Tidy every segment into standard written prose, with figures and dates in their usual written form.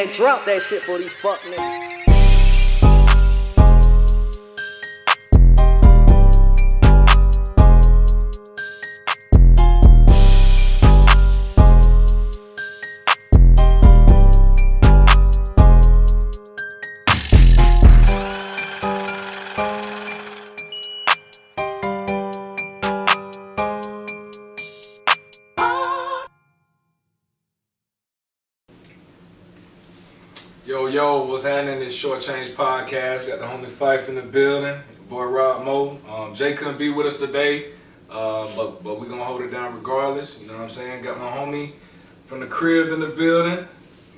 Man, drop that shit for these fuck niggas. Yo, what's happening? This Short Change Podcast. Got the homie Fife in the building. Your boy Rob Mo. Jay couldn't be with us today, but we gonna hold it down regardless. You know what I'm saying? Got my homie from the crib in the building,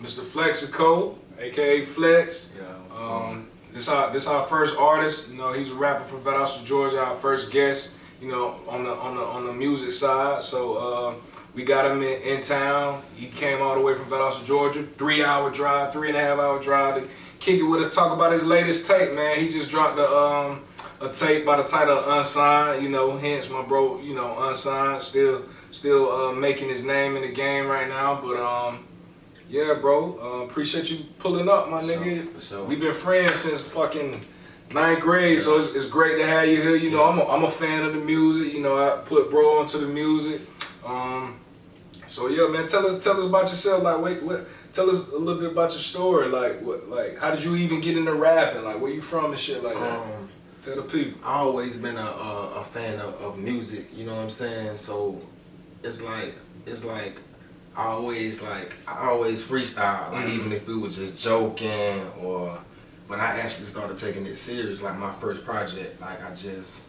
Mr. FleXico, aka Flex. This our first artist. You know, he's a rapper from Valdosta, Georgia. Our first guest. You know, on the music side. So we got him in town. He came all the way from Valdosta, Georgia. 3.5-hour drive to kick it with us, talk about his latest tape, man. He just dropped a tape by the title of Unsigned, you know, hence my bro, you know, Unsigned, still making his name in the game right now. But yeah, bro, appreciate you pulling up, my nigga. For sure. We've been friends since fucking 9th grade, so it's great to have you here. You know, I'm a fan of the music. You know, I put bro onto the music. So yeah, man, tell us about yourself. Like, tell us a little bit about your story. Like, how did you even get into rapping? Like, where you from and shit like that? Tell the people. I always been a fan of music. You know what I'm saying? So it's like I always freestyle. Like even if we was just joking or. But I actually started taking it serious. Like my first project, like I just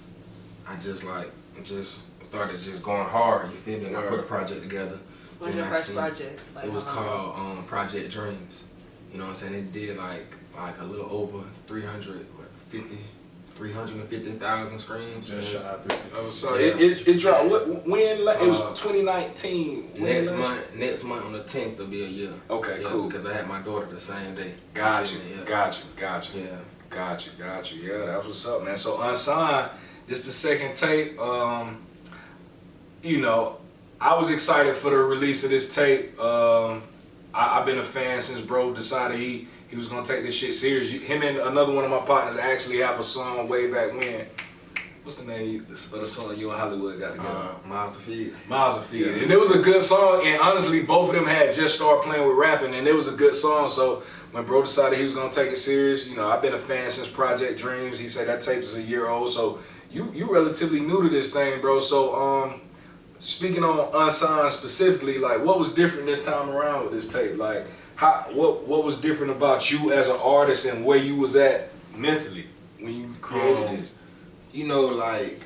started just going hard. You feel me? And I put a project together. What was your first project? It was called Project Dreams. You know what I'm saying? It did like a little over 350,000 streams. Just shy of 350. So it dropped. When? It was 2019. Next month on the 10th will be a year. Okay, cool. Because I had my daughter the same day. Got you. Yeah, Got you. Yeah. Got you. Yeah, that's what's up, man. So Unsigned, this the second tape. You know, I was excited for the release of this tape. I've been a fan since bro decided he was gonna take this shit serious. Him and another one of my partners actually have a song way back when. What's the name of the song you and Hollywood got together? Miles to Feed. Miles to Feed. And it was a good song, and honestly, both of them had just started playing with rapping, and it was a good song. So when bro decided he was gonna take it serious, you know, I've been a fan since Project Dreams. He said that tape is a year old, so you relatively new to this thing, bro. So speaking on Unsigned specifically, like what was different this time around with this tape? Like what was different about you as an artist and where you was at mentally when you created this? You know, like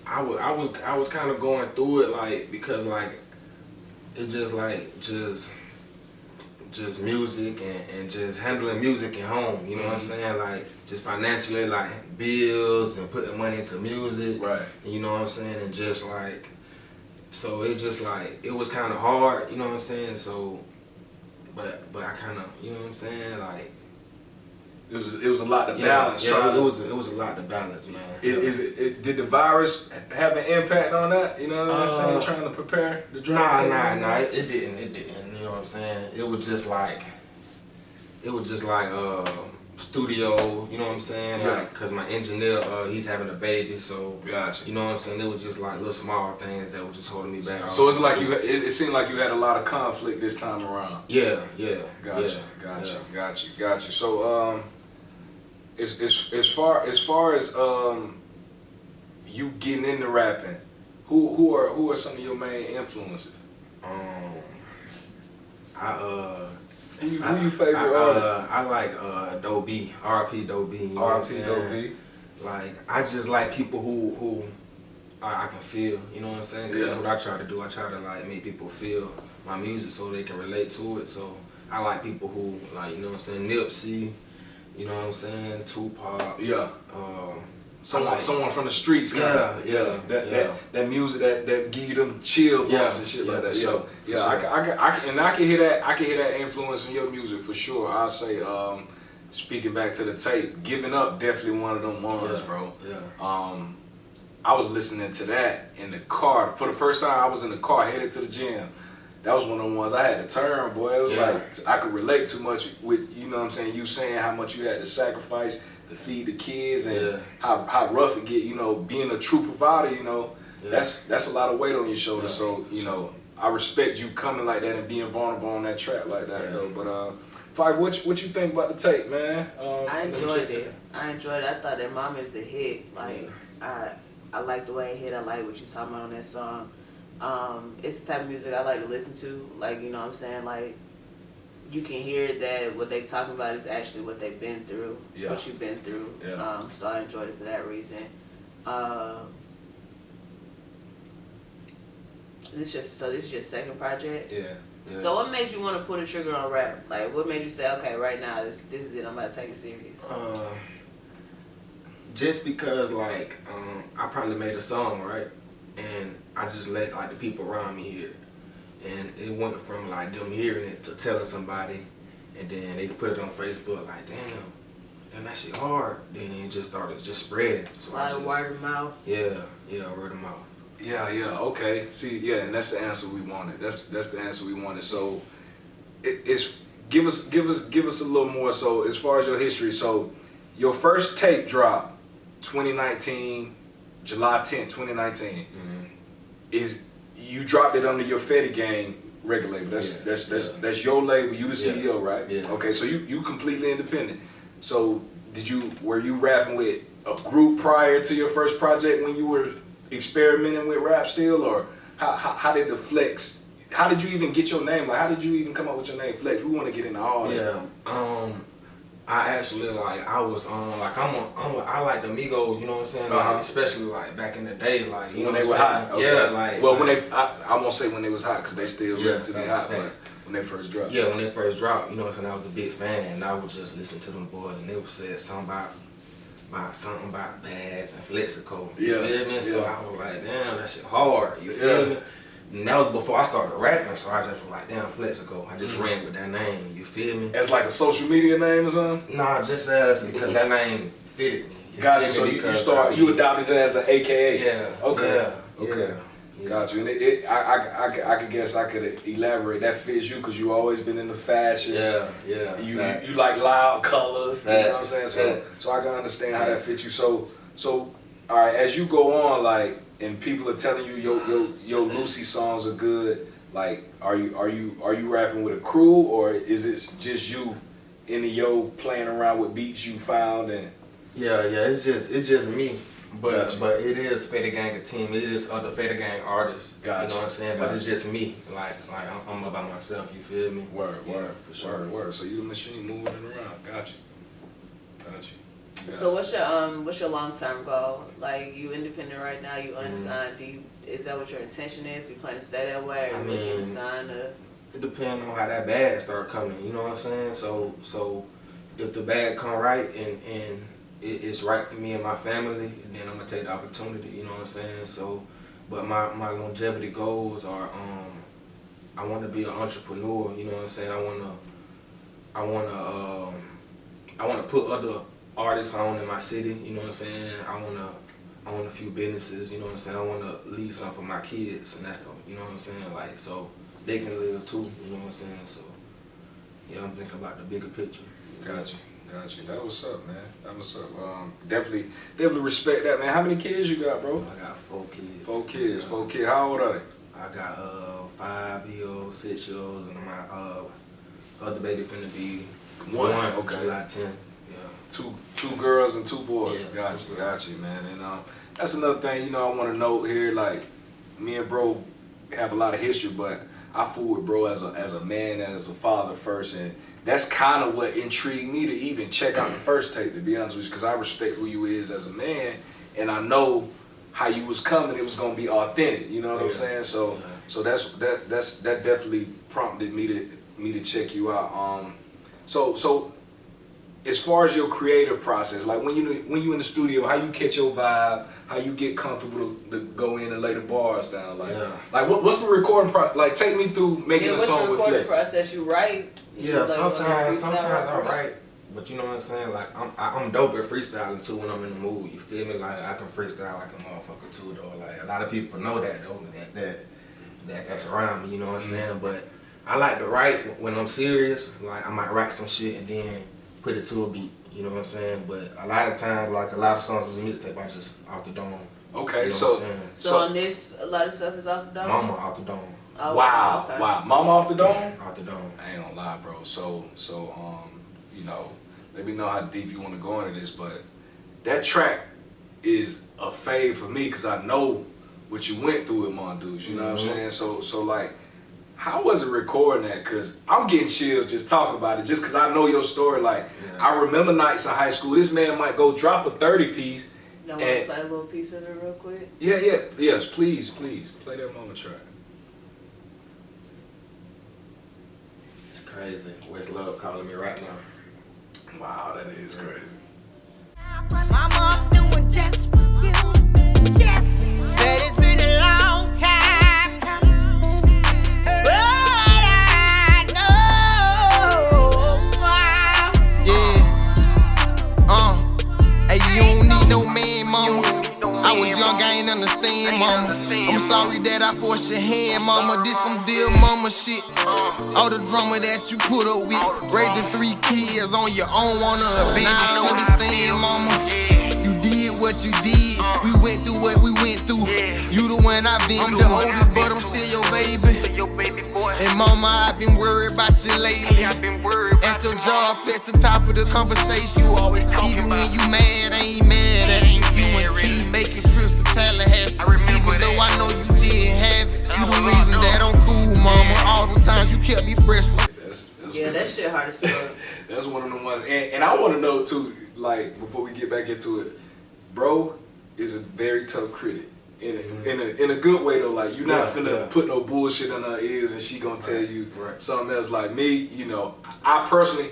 I was kind of going through it, like, because like it just music and just handling music at home, you know what I'm saying? Like just financially, like bills and putting money into music, right? And you know what I'm saying? And just like, so it's just like it was kind of hard, you know what I'm saying? So, but I kind of, you know what I'm saying? Like it was a lot to balance. Yeah, it was a lot to balance, man. Did the virus have an impact on that? You know what I'm saying? Trying to prepare the drop. Nah. It didn't. You know what I'm saying? It was just like studio. You know what I'm saying? Yeah. Like, cause my engineer, he's having a baby, so gotcha. You know what I'm saying? It was just like little small things that were just holding me back. So it's like it seemed like you had a lot of conflict this time around. Yeah. Gotcha. So as far as you getting into rapping, who are some of your main influences? Who your favorite artists? I like Doe B, R.P. Doe B. You know R.P. Doe B. Like I just like people who I can feel. You know what I'm saying? 'Cause that's what I try to do. I try to like make people feel my music so they can relate to it. So I like people who like, you know what I'm saying, Nipsey. You know what I'm saying? Tupac. Yeah. Someone from the streets. That music that give you them chill bumps and shit like that. So I can hear that. I can hear that influence in your music for sure. I say, speaking back to the tape, Giving Up definitely one of them ones, bro. Yeah. I was listening to that in the car for the first time. I was in the car headed to the gym. that was one of the ones I had to turn, boy. It was Yeah. like, I could relate too much with, you know what I'm saying, you saying how much you had to sacrifice to feed the kids and how rough it get, you know, being a true provider, you know, that's a lot of weight on your shoulders. So, you know, I respect you coming like that and being vulnerable on that track like that, though. But, Five, what you think about the tape, man? I enjoyed it. I thought that Mama is a hit. Like, I like the way it hit. I like what you talking about on that song. It's the type of music I like to listen to. Like, you know what I'm saying? Like, you can hear that what they talking about is actually what they've been through, what you've been through. Yeah. So I enjoyed it for that reason. This is your second project? Yeah. So what made you want to pull the trigger on rap? Like, what made you say, okay, right now, this is it, I'm about to take it serious? Just because, like, I probably made a song, right? And I just let, like, the people around me hear it. And it went from, like, them hearing it to telling somebody, and then they put it on Facebook, like, damn, that shit hard. Then it just started just spreading. So word of mouth? Yeah, word of mouth. Yeah, okay. See, yeah, and that's the answer we wanted. That's the answer we wanted. So, it's give us a little more. So, as far as your history, so your first tape dropped 2019, July 10th, 2019. Is you dropped it under your Fetty Gang record label? That's your label. You the CEO, right? Yeah. Okay, so you completely independent. So, were you rapping with a group prior to your first project when you were experimenting with rap still, or how did the Flex? How did you even get your name? Like, how did you even come up with your name, Flex? We want to get into all that. Yeah. I actually I was like I like the Migos, you know what I'm saying? Like, especially like back in the day, like you when know they were hot. Okay. Yeah, like when I won't say when they was hot because they still relatively hot, but when they first dropped. Yeah, when they first dropped, you know what I'm saying? I was a big fan, and I would just listen to them boys, and they would say something about Bass and FleXico. You feel me? So I was like, damn, that shit hard. You feel me? And that was before I started rapping, so I just was like, damn, FleXico. I just ran with that name. You feel me? As like a social media name or something? Nah, just as because that name fitted me. Gotcha. So you adopted it as an AKA. Yeah. Okay. Yeah. Okay. Yeah. Got you. And I could guess I could elaborate. That fits you because you always been into fashion. Yeah. You like loud colors. You know what I'm saying? So I can understand how that fits you. So all right, as you go on, like, and people are telling you your Lucy songs are good. Like, are you rapping with a crew, or is it just you in the playing around with beats you found and? Yeah. It's just me. But it is Fetty Gang a team. It is other Fetty Gang artists. Gotcha. You know what I'm saying? But it's just me. Like I'm by myself. You feel me? Word. For sure. Word. So you the machine moving it around. Got you. So what's your long-term goal? Like, you independent right now, you unsigned. Is that what your intention is? You plan to stay that way, or looking to sign up? It depends on how that bag start coming. You know what I'm saying? So if the bag come right and it's right for me and my family, and then I'm gonna take the opportunity. You know what I'm saying? So, but my longevity goals are I want to be an entrepreneur. You know what I'm saying? I want to put other artists on in my city. You know what I'm saying? I want a few businesses. You know what I'm saying? I want to leave something for my kids, and that's you know what I'm saying? Like, so they can live too. You know what I'm saying? So yeah, I'm thinking about the bigger picture. Got you. That was up, man. That was up. Definitely respect that, man. How many kids you got, bro? I got 4 kids. 4 kids. 4 kids. How old are they? I got 5-year-olds, 6-year-olds, and my other baby finna be 1. Okay. July 10th. Two girls and 2 boys. Yeah, Got you, man. And that's another thing, you know, I want to note here. Like, me and bro have a lot of history, but I fool with bro as a man and as a father first, and that's kind of what intrigued me to even check out the first tape, to be honest with you, because I respect who you is as a man, and I know how you was coming. It was gonna be authentic. You know what I'm saying? So that definitely prompted me to check you out. So as far as your creative process, like when you in the studio, how you catch your vibe, how you get comfortable to go in and lay the bars down, like what's the recording process? Like, take me through making a song with Flex. What's your recording process? You write? Yeah, sometimes I write, but you know what I'm saying? Like, I'm dope at freestyling too when I'm in the mood. You feel me? Like, I can freestyle like a motherfucker too, though. Like, a lot of people know that though. that's around me, you know what I'm saying? But I like to write when I'm serious. Like I might write some shit and then put it to a beat, you know what I'm saying? But a lot of times, like a lot of songs was a mixtape, I just off the dome. Okay, you know so on this, a lot of stuff is off the dome? Mama off the dome. Oh, wow, okay. wow, Mama off the dome? Off the dome. I ain't gonna lie, bro. So, you know, let me know how deep you want to go into this, but that track is a fave for me because I know what you went through with Mondoos. You know what I'm saying? So like, how was it recording that? Because I'm getting chills just talking about it, just because I know your story. Like, I remember nights in high school. This man might go drop a 30 piece. Y'all want to play a little piece of it real quick? Yes, please, play that Mama track. It's crazy. Where's Love calling me right now? Wow, that is crazy. Mama, I'm doing just for you. Said it's been a long time, but I know. Yeah. Hey, you don't need no man, mama. I was young, I ain't understand, mama. I'm sorry that I forced your hand, mama. Did some deal, mama shit. All the drama that you put up with, raising 3 kids on your own, wanna abandon, understand, mama. You did what you did, we went through what we went through. You the one I've been I'm the oldest, but I'm still your baby. And mama, I've been worried about you lately. At your job, flex the top of the conversation. Even when you mad, I ain't mad at you. You and P making trips to Tallahassee. Even though I know you didn't have it, you the reason that I'm cool, mama. All the times you kept me fresh. That's That shit hard as fuck. That's one of them ones. And I want to know too, like, before we get back into it, bro is a very tough critic. In a good way though, like, you're not finna put no bullshit in her ears and she gonna tell you something else. Like me, you know, I personally,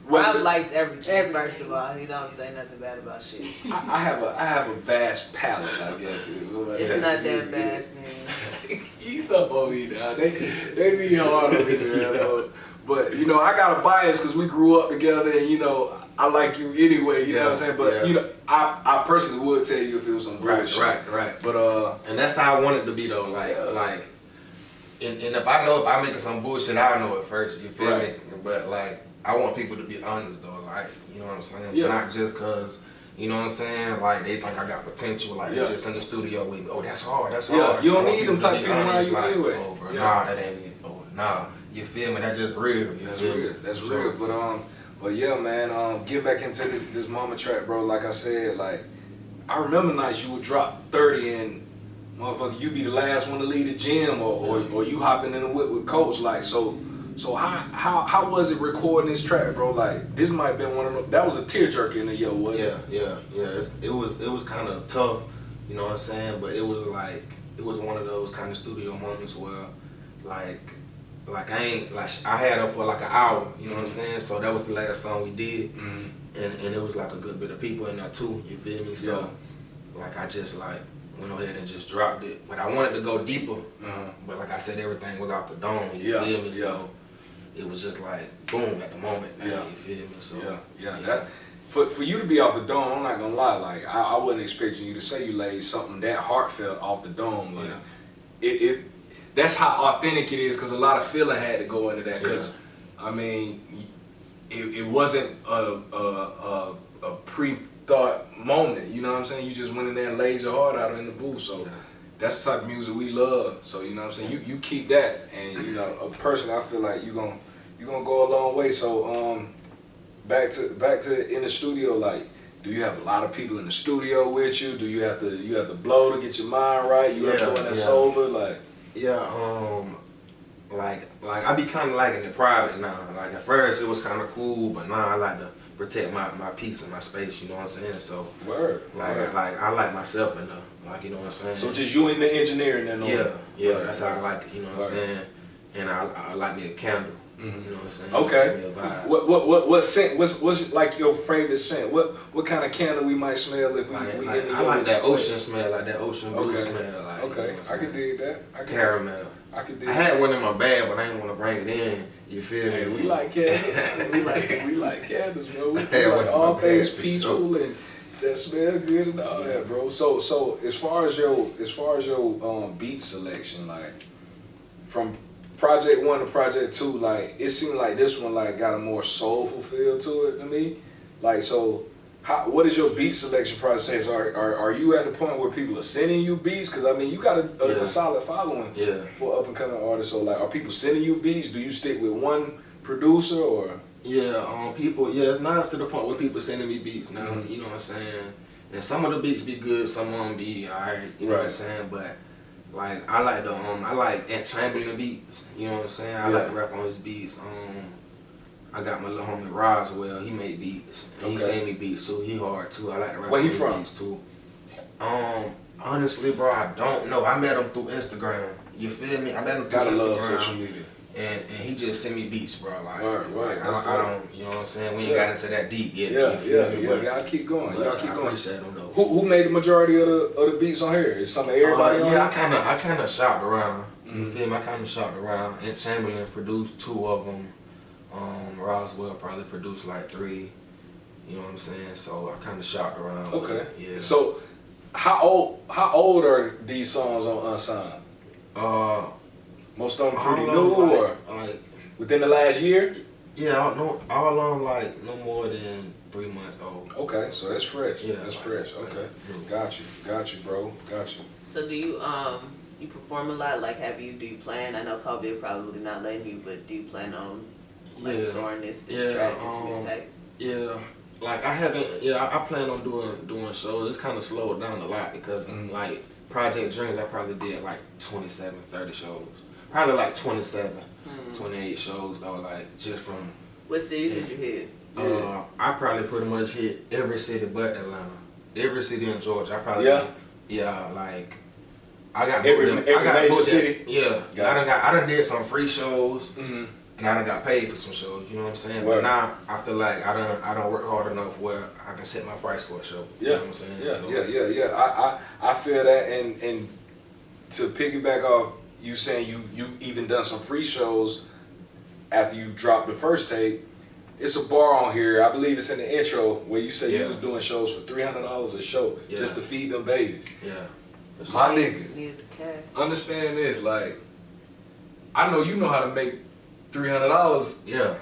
Rob likes everything. First of all, he don't say nothing bad about shit. I have a vast palate, I guess. It's not that vast, man. He's up on me now. They be hard on me, man. But you know, I got a bias because we grew up together, and you know, I like you anyway. You know what I'm saying? But you know, I personally would tell you if it was some bullshit. Right. But and that's how I want it to be though. Like, and if I'm making some bullshit, I know it first. You feel me? But like, I want people to be honest though. Like, you know what I'm saying? Yeah. Not just cause. You know what I'm saying? Like, they think I got potential. Like, just in the studio with me. Oh, that's hard. That's hard. You don't need them type people around you like, anyway. Oh, bro, nah, that ain't it. Oh, nah. You feel me? That's just real. That's real. But yeah, man. Get back into this Mama track, bro. Like I said, like, I remember nights you would drop 30 and motherfucker, you be the last one to leave the gym, or you hopping in the whip with Coach. Like, so how was it recording this track, bro? Like, this might have been one of them. That was a tearjerker in the yo, wasn't it? Yeah. It was kind of tough, you know what I'm saying? But it was one of those kind of studio moments where, like I had her for like an hour, you know what I'm saying? So that was the last song we did, and it was like a good bit of people in there too. You feel me? So like I just like went ahead and just dropped it, but I wanted to go deeper. But like I said, everything was out the dome. You feel me? So it was just like boom at the moment. You feel me? So that for you to be off the dome, I'm not gonna lie. Like I wasn't expecting you to say you laid something that heartfelt off the dome. Like it that's how authentic it is, because a lot of feeling had to go into that. Because I mean, it wasn't a pre-thought moment. You know what I'm saying? You just went in there and laid your heart out in the booth. So that's the type of music we love. So you know what I'm saying? You keep that, and you know, a person, I feel like you're gonna go a long way. So back to in the studio, like, do you have a lot of people in the studio with you? Do you have to blow to get your mind right? You have to go in that sober, like. Like I be kind of liking it private now. Like at first it was kind of cool, but now I like to protect my peace and my space. You know what I'm saying? So like I like myself in there. Like, you know what I'm saying? So just you and the engineer and then that's how I like it. You know what I'm saying? And I like me a candle. You know what I'm saying? Okay. What scent? What's like your favorite scent? What kind of candle we might smell if we I like that ocean smell, like that ocean blue smell. Like, okay, I can dig that. Caramel. I had one in my bag, but I didn't want to bring it in. You feel me? Hey, we like candles. we like candles, bro. We like all things peaceful and that smell good and all that, bro. So as far as your beat selection, like, from project 1 to project 2, like it seemed like this one like got a more soulful feel to it to me. Like, so what is your beat selection process? Are you at the point where people are sending you beats? Because I mean, you got a solid following for up and coming artists. So like, are people sending you beats? Do you stick with one producer or? Yeah, people. Yeah, it's nice to the point where people sending me beats now. Mm-hmm. You know what I'm saying? And some of the beats be good, some of them be alright. You know what I'm saying? But like, I like Ant Chamberlain beats. You know what I'm saying? I like to rap on his beats. I got my little homie Roswell. He made beats. And he sent me beats too. He hard too. I like to rap on his beats too. Honestly, bro, I don't know. I met him through Instagram. You feel me? I met him through Instagram. Love social media. And he just sent me beats, bro. Like, right. I don't, you know what I'm saying? We ain't got into that deep yet. Y'all keep going. Y'all keep going. Appreciate them though. Who made the majority of the beats on here? Is some of everybody on here? I kind of shopped around. You feel me? I kind of shopped around. And Chamberlain produced 2 of them. Roswell probably produced like 3. You know what I'm saying? So I kind of shopped around. Okay. Yeah. So how old are these songs on Unsigned? Most of them pretty new, or like within the last year? Yeah, all of them like no more than 3 months old. Okay, so that's fresh. Yeah, that's like, fresh. Okay, got you, bro. Got you. So do you you perform a lot? Like, do you plan? I know COVID probably not letting you, but do you plan on like touring this track, this music? Yeah, like I haven't. Yeah, I plan on doing shows. It's kind of slowed down a lot because like Project Dreams, I probably did like 27, 30 shows. Probably like 27, 28 shows though, like just from. What cities did you hit? I probably pretty much hit every city but Atlanta. Every city in Georgia. I probably like I got every major city. Yeah, gotcha. I done did some free shows, and I done got paid for some shows. You know what I'm saying? But now I feel like I don't work hard enough where I can set my price for a show. You know what I'm saying? I feel that, and to piggyback off you saying you even done some free shows after you dropped the first tape. It's a bar on here, I believe it's in the intro, where you said you was doing shows for $300 a show just to feed them babies. Yeah. My nigga, understand this, like, I know you know how to make $300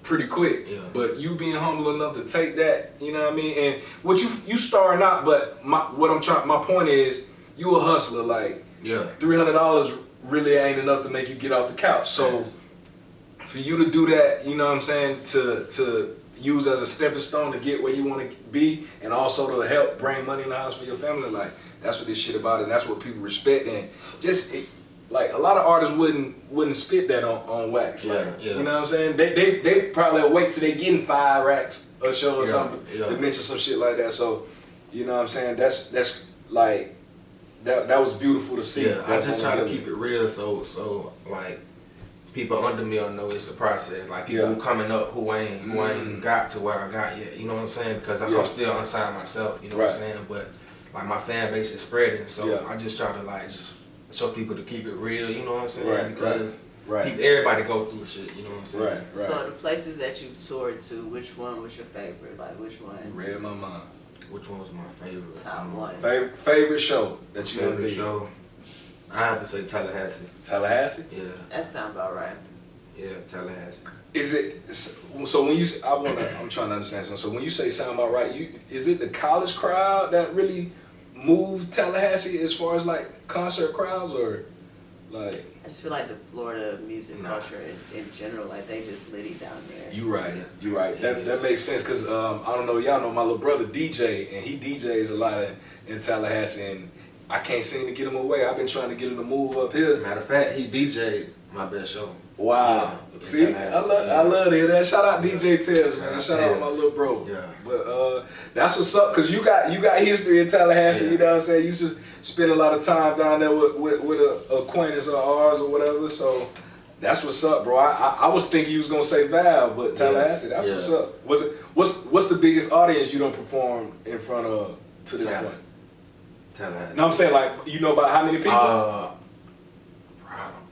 pretty quick, but you being humble enough to take that, you know what I mean? And what you starting out, but my point is, you a hustler, like, $300 really ain't enough to make you get off the couch. So for you to do that, you know what I'm saying, to use as a stepping stone to get where you want to be, and also to help bring money in the house for your family, like that's what this shit about, and that's what people respect. And just like a lot of artists wouldn't spit that on wax, like you know what I'm saying. They probably wait till they getting 5 racks a show or something to mention some shit like that. So you know what I'm saying. That's like. That was beautiful to see. Yeah, I just try to keep it real, so like people under me will know it's a process. Like people who coming up who ain't got to where I got yet. You know what I'm saying? Because I'm still unsigned myself. You know what I'm saying? But like my fan base is spreading, so I just try to like just show people to keep it real. You know what I'm saying? Because everybody go through shit. You know what I'm saying? Right. So the places that you've toured to, which one was your favorite? Like which one? Read my mind. Which one was my favorite? Top one. Favorite show that you ever did? Show? I have to say Tallahassee. Tallahassee? Yeah. That sound about right. Yeah, Tallahassee. Is it so when you? I'm trying to understand something. So when you say sound about right, is it the college crowd that really moved Tallahassee as far as like concert crowds, or like? I just feel like the Florida music culture in general, like they just lit it down there. You right. That makes sense because I don't know, y'all know my little brother DJ, and he DJs a lot in Tallahassee, and I can't seem to get him away. I've been trying to get him to move up here. Matter of fact, he DJ'd my best show. Wow. See, I love to hear that. Shout out DJ Tez, man. Shout out my little bro. Yeah. But that's what's up, because you got history in Tallahassee, you know what I'm saying? You used to spend a lot of time down there with an acquaintance of ours or whatever, so that's what's up, bro. I was thinking you was gonna say Val, but Tallahassee, that's what's up. What's the biggest audience you done performed in front of to this point? Tallahassee. No, I'm saying, like, you know about how many people? I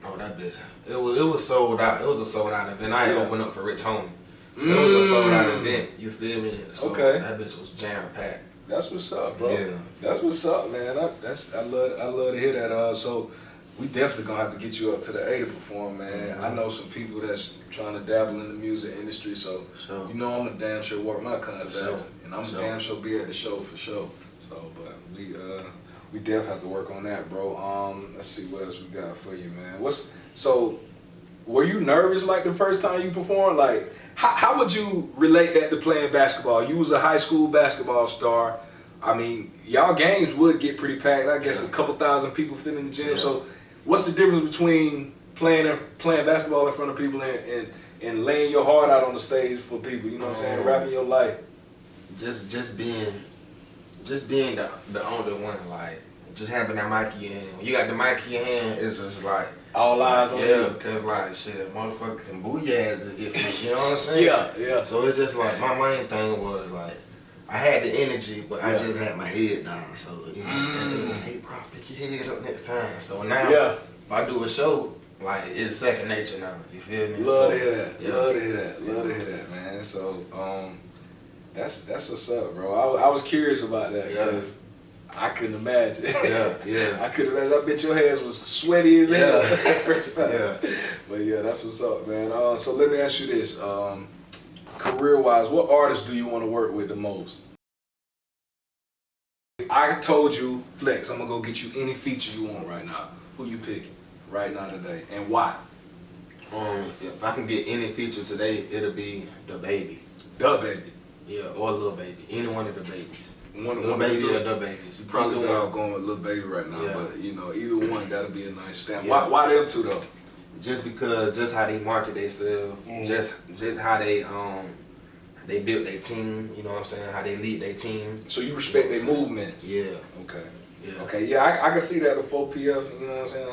don't know that bitch. It was sold out. It was a sold out event. I ain't open up for Rich Homie. So it was a sold out event. You feel me? So that bitch was jam packed. That's what's up, bro. Yeah. That's what's up, man. I love to hear that. So we definitely gonna have to get you up to the A to perform, man. I know some people that's trying to dabble in the music industry, so you know I'm gonna damn sure work my contacts, and I'm gonna damn sure be at the show for sure. So, but we definitely have to work on that, bro. Let's see what else we got for you, man. Were you nervous like the first time you performed? Like, how would you relate that to playing basketball? You was a high school basketball star. I mean, y'all games would get pretty packed. I guess a couple thousand people fit in the gym. So, what's the difference between playing basketball in front of people and laying your heart out on the stage for people? You know what I'm saying? Rapping your life. Just being the older one, like just having that mic in your hand. When you got the mic in your hand, it's just like all eyes on you. Yeah, cause like shit, motherfucker can boo your ass if you know what I'm saying. Yeah. So it's just like my main thing was like I had the energy, but I just had my head down. So you know what I'm saying. It was like, hey, bro, pick your head up next time. So now if I do a show, like it's second nature now. You feel me? Love to hear that. Love to hear that. Love to hear that, man. So that's what's up, bro. I was curious about that because I couldn't imagine. I couldn't imagine. I bet your hands was sweaty as hell that first time. But yeah, that's what's up, man. So let me ask you this. Career-wise, what artists do you want to work with the most? If I told you, Flex, I'm going to go get you any feature you want right now, who you picking right now today, and why? If I can get any feature today, it'll be the Baby. The Baby? Yeah, or Lil Baby. Any one of the babies. Lil Baby or the Babies. You probably without going with Lil Baby right now, but you know, either one, that'll be a nice stamp. Why them two though? Just because, just how they market themselves, just how they built their team. You know what I'm saying? How they lead their team. So you respect their movements. Yeah. Okay. Yeah. Okay. Yeah, I can see that the 4PF. You know what I'm saying?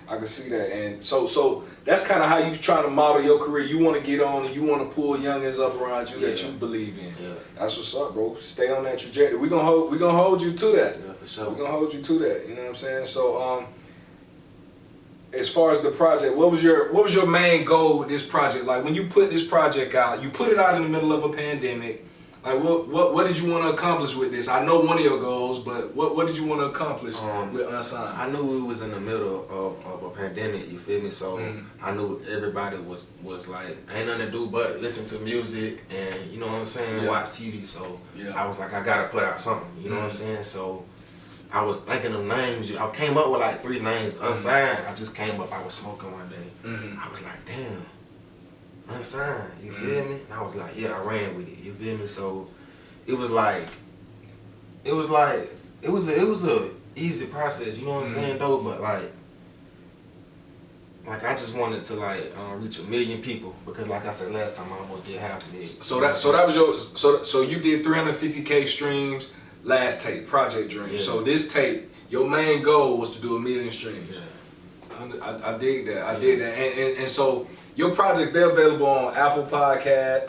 I can see that, and so that's kind of how you trying to model your career. You want to get on and you want to pull youngins up around you that you believe in. Yeah. That's what's up, bro. Stay on that trajectory. We gonna hold you to that. Yeah, for sure. We're gonna hold you to that. You know what I'm saying? So as far as the project, what was your main goal with this project? Like when you put this project out, you put it out in the middle of a pandemic. Like what did you want to accomplish with this? I know one of your goals, but what did you want to accomplish with Unsigned? I knew we was in the middle of a pandemic, you feel me? So I knew everybody was like, ain't nothing to do but listen to music and, you know what I'm saying, watch TV. So I was like, I gotta put out something, you know what I'm saying? So I was thinking of names. I came up with like 3 names. Unsigned, I just came up, I was smoking one day. I was like, damn. Unsigned, you feel me? And I was like, I ran with it, you feel me? So it was a easy process, you know what I'm saying though, but like I just wanted to reach 1 million people because like I said last time I almost did half a million. So that was your so you did 350K streams last tape, Project Dream. Yeah. So this tape, your main goal was to do 1 million streams. Yeah. I dig that. I dig that. And so your projects, they're available on Apple Podcast.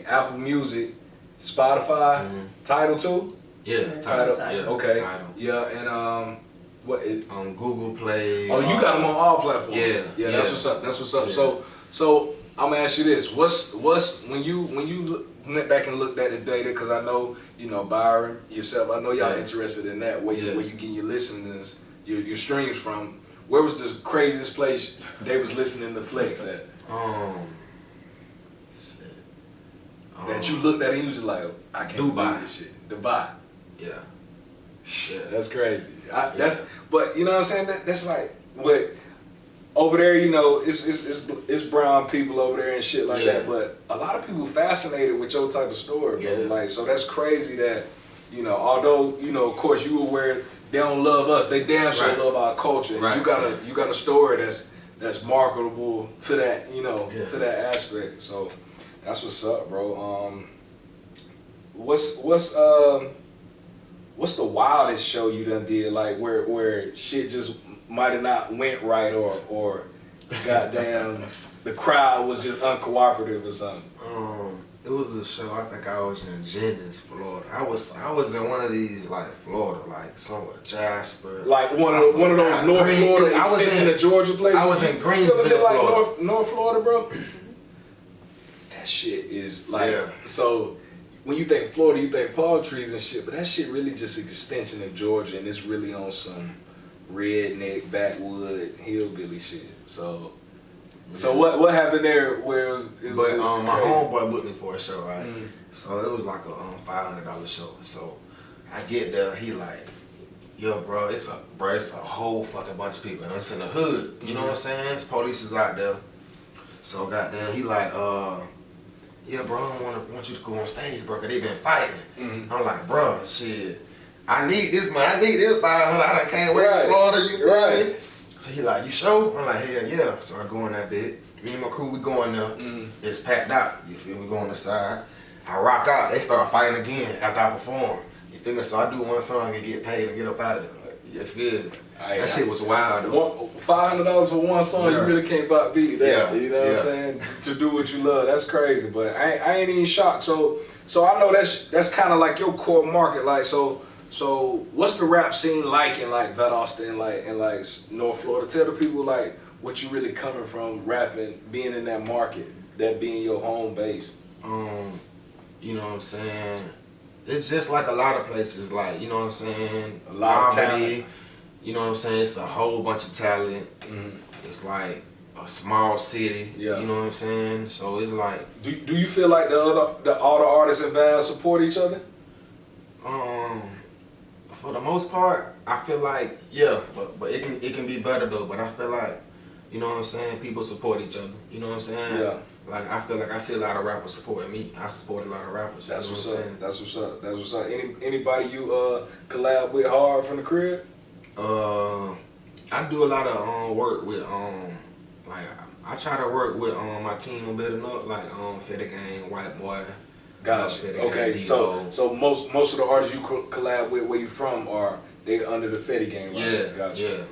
Apple Music, Spotify, Tidal too. Yeah, Tidal. Okay. Tidal. Yeah, and what? On Google Play. Oh, you got them on all platforms. Yeah. That's what's up. That's what's up. Yeah. So I'm gonna ask you this: What's when you went back and looked at the data? Because I know Byron yourself. I know y'all interested in that. Where you get your listeners, your streams from. Where was the craziest place they was listening to Flex at? That you looked at and you was like, I can't believe this shit. Dubai. Yeah. That's crazy. But you know what I'm saying? That's like what over there. It's brown people over there and shit like that. But a lot of people fascinated with your type of story, bro. Like, so that's crazy that although of course you aware they don't love us, they damn sure love our culture. And you got a story that's marketable to that to that aspect. So that's what's up, bro. What's the wildest show you done did, like where shit just might have not went right or goddamn the crowd was just uncooperative or something? It was a show. I think I was in Jennings, Florida. I was in one of these like Florida, like somewhere Jasper. Like one of those North Florida extension of Georgia places. I was in Greensville, Florida. North Florida, bro. That shit is like so. When you think Florida, you think palm trees and shit, but that shit really just an extension of Georgia, and it's really on some redneck, backwood, hillbilly shit. So what happened there where it was But just my crazy? homeboy booked me for a show, right? So it was like a $500 show. So I get there, he like, yo, bro, it's a whole fucking bunch of people, and it's in the hood. You know what I'm saying? It's police is out there. So goddamn, he like, yeah, bro, I don't want you to go on stage, bro, cause they been fighting. I'm like, bro, shit, I need this, man. I need this 500. I done can't wait to Florida. You feel me? So he like, you sure? I'm like, hell yeah. So I go in that bit. Me and my crew, we going there. It's packed out. You feel me? Go on the side. I rock out. They start fighting again after I perform. You feel me? So I do one song and get paid and get up out of there. You feel me? That shit was wild. $500 for one song, you really can't beat that. Yeah. You know what I'm saying? To do what you love, that's crazy. But I ain't even shocked. So I know that's kind of like your core market. Like so what's the rap scene like in like Valdosta and like North Florida? Tell the people like what you really coming from rapping, being in that market, that being your home base. You know what I'm saying? It's just like a lot of places, like, you know what I'm saying? A lot of talent. You know what I'm saying? It's a whole bunch of talent. It's like a small city. Yeah. You know what I'm saying? So it's like, Do you feel like all the artists in Val support each other? for the most part, I feel like, yeah, but it can be better though. But I feel like, you know what I'm saying, people support each other. You know what I'm saying? Yeah. Like, I feel like I see a lot of rappers supporting me. I support a lot of rappers. That's what's what I'm up. saying. That's what's up. That's what's up. Anybody you collab with hard from the crib? I do a lot of work with like I try to work with my team on building up, like Fetty Gang, White Boy. Gotcha. Fetty Okay, Gang, so D-O. most of the artists you collab with, where you from, are they under the Fetty Gang? Right? Yeah, Gotcha. yeah.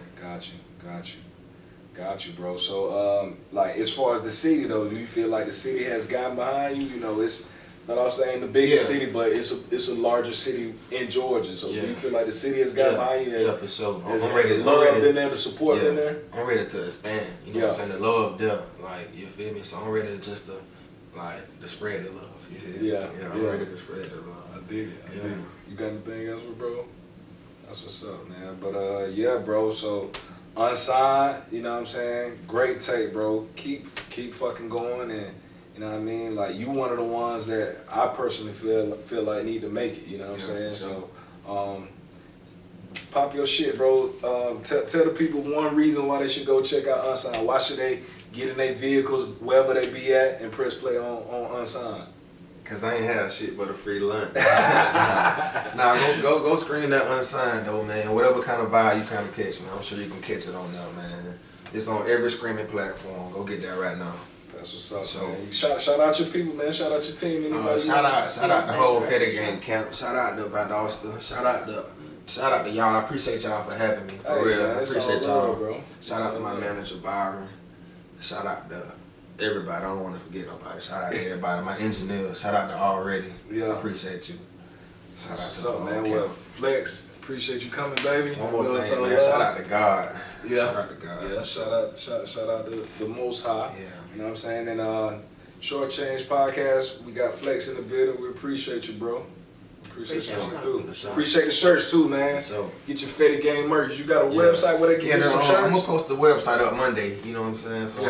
Got you, bro. So like as far as the city though, do you feel like the city has gotten behind you? You know, it's not all saying the biggest city, but it's a larger city in Georgia. So do you feel like the city has gotten behind you? Yeah, for sure. Has the love been there, the support been there? I'm ready to expand. You know what I'm saying? The love there, like, you feel me? So I'm ready just to to spread the love. You feel me? Yeah, I'm ready to spread the love. I dig it. You got anything else, bro? That's what's up, man. But yeah, bro. So Unsigned, you know what I'm saying? Great tape, bro. Keep fucking going, and you know what I mean. Like, you one of the ones that I personally feel like need to make it. You know what I'm saying? Sure. So pop your shit, bro. Tell the people one reason why they should go check out Unsigned. Why should they get in their vehicles wherever they be at and press play on Unsigned? Cause I ain't have shit but a free lunch. Nah, go screen that Unsigned though, man. Whatever kind of vibe you kind of catch, man. I'm sure you can catch it on there, man. It's on every streaming platform. Go get that right now. That's what's up, So, man. Shout out your people, man. Shout out your team. Anybody shout out the whole Fetty Gang camp. Shout out to Valdosta. Shout out to y'all. I appreciate y'all for having me. For real, man, I appreciate y'all. bro. Shout out to my manager Byron. Shout out to everybody. I don't want to forget nobody. Shout out to everybody. My engineer. Shout out to Already. Yeah. Appreciate you. Shout out What's to up, man? Well, Flex, appreciate you coming, baby. one more thing, man. Shout out to God. Yeah. Shout out to God. Yeah. Shout out to the Most High. Yeah. You know what I'm saying? And Short Change Podcast. We got Flex in the building. We appreciate you, bro. Appreciate you coming through. Sure. Appreciate the shirts too, man. So, Get your Fetty Gang merch. You got a website where they can get some shirts? I'm gonna post the website up Monday. You know what I'm saying? So,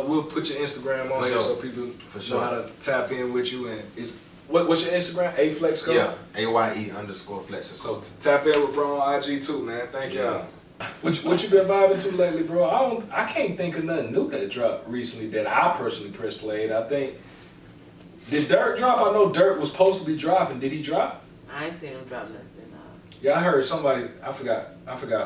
we'll put your Instagram on For here sure. so people For know sure. how to tap in with you. And what's your Instagram? FleXico? Yeah. AYE_FleXico. So tap in with bro on IG too, man. Thank y'all. What you been vibing to lately, bro? I can't think of nothing new that dropped recently that I personally press played. I think, did Dirt drop? I know Dirt was supposed to be dropping. Did he drop? I ain't seen him drop nothing. Yeah, I heard somebody. I forgot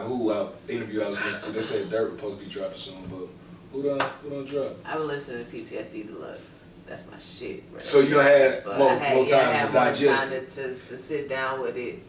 who interview I was listening to. They said Dirt was supposed to be dropping soon, but who done drop? I've been listening to PTSD Deluxe. That's my shit, bro. So you done had But more I time to had more digest time to sit down with it,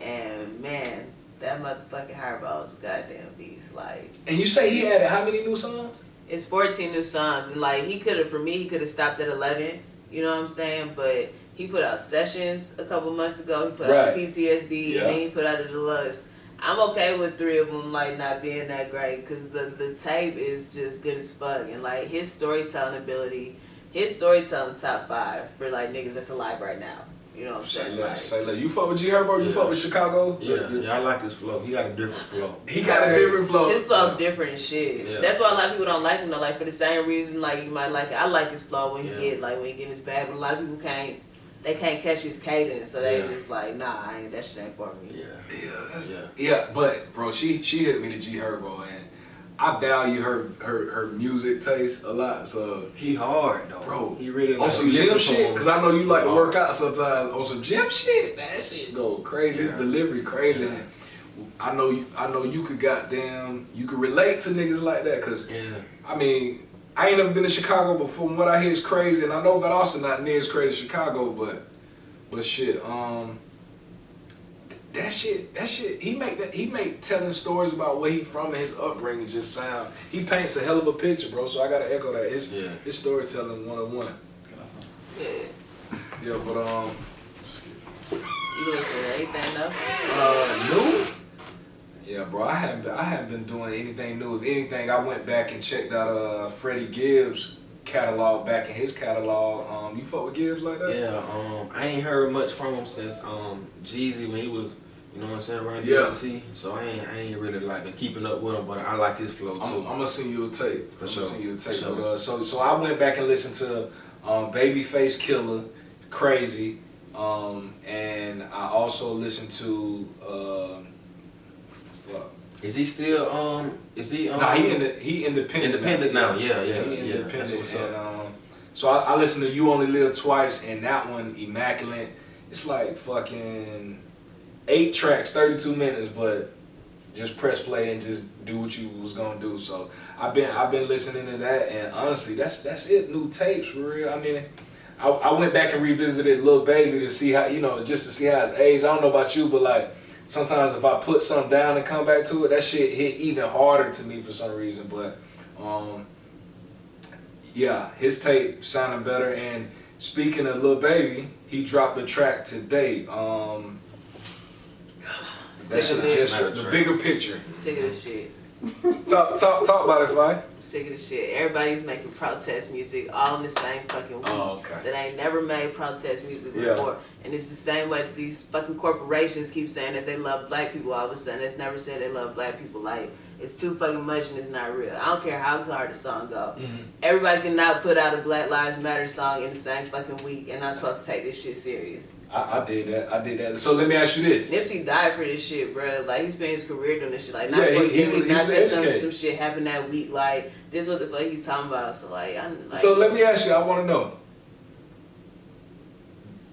and man, that motherfucking Hardball is a goddamn beast. Like, And you say he added how many new songs? it's 14 new songs, and like he could have stopped at 11. You know what I'm saying? But he put out Sessions a couple months ago. He put out PTSD, Yeah. and then he put out the Deluxe. I'm okay with 3 of them like not being that great, because the tape is just good as fuck, and like his storytelling ability his storytelling top 5 for like niggas that's alive right now. You know what I'm saying? Say less. You fuck with G Herbo? You fuck with Chicago? Yeah, I like his flow. He got a different flow. He got a different flow. His flow different and shit. Yeah. That's why a lot of people don't like him though. Like for the same reason, like you might like it. I like his flow when he get his bag, but a lot of people can't catch his cadence, so they just like, nah, that shit ain't for me. Yeah, but bro, she hit me to G Herbo, and I value her music taste a lot. So he hard though, bro. He really on some gym shit, cause I know you like to work out sometimes. On some gym shit, that shit go crazy. His delivery crazy. Yeah. I know you could you could relate to niggas like that, cause I mean. I ain't never been to Chicago, but from what I hear is crazy, and I know that also not near as crazy as Chicago, but shit, that shit, he make telling stories about where he from and his upbringing just sound. He paints a hell of a picture, bro. So I gotta echo that. His storytelling 101. Yeah, but you listen to anything though? New? Yeah, bro. I haven't been doing anything new. If anything, I went back and checked out Freddie Gibbs' catalog back in his catalog. You fuck with Gibbs like that? Yeah. I ain't heard much from him since Jeezy when he was, you know what I'm saying, around DLC. So I ain't really like been keeping up with him, but I like his flow too. I'm gonna send you a tape. For sure. But, so I went back and listened to Babyface Killer, Crazy, and I also listened to. Is he still Nah, he independent. Independent now. Yeah. He independent. That's what's up. And so I listened to You Only Live Twice, and that one immaculate. It's like fucking 8 tracks, 32 minutes, but just press play and just do what you was gonna do. So I've been listening to that, and honestly, that's it. New tapes for real. I mean, I went back and revisited Lil Baby to see how just to see how it's aged. I don't know about you, but like. Sometimes if I put something down and come back to it, that shit hit even harder to me for some reason. But yeah, his tape sounding better. And speaking of Lil Baby, he dropped a track today. That shit just the bigger picture. I'm sick of this shit. Talk about it, Fly. I'm sick of this shit. Everybody's making protest music all in the same fucking week. Oh, okay. That ain't never made protest music before. And it's the same way that these fucking corporations keep saying that they love black people all of a sudden. It's never said they love black people. Like, it's too fucking much and it's not real. I don't care how hard the song go. Mm-hmm. Everybody can now put out a Black Lives Matter song in the same fucking week and not supposed to take this shit serious. I did that. So let me ask you this. Nipsey died for this shit, bro. Like, he spent his career doing this shit. Like, some shit happened that week. Like, this is what the fuck he talking about. So, so let me ask you, I want to know.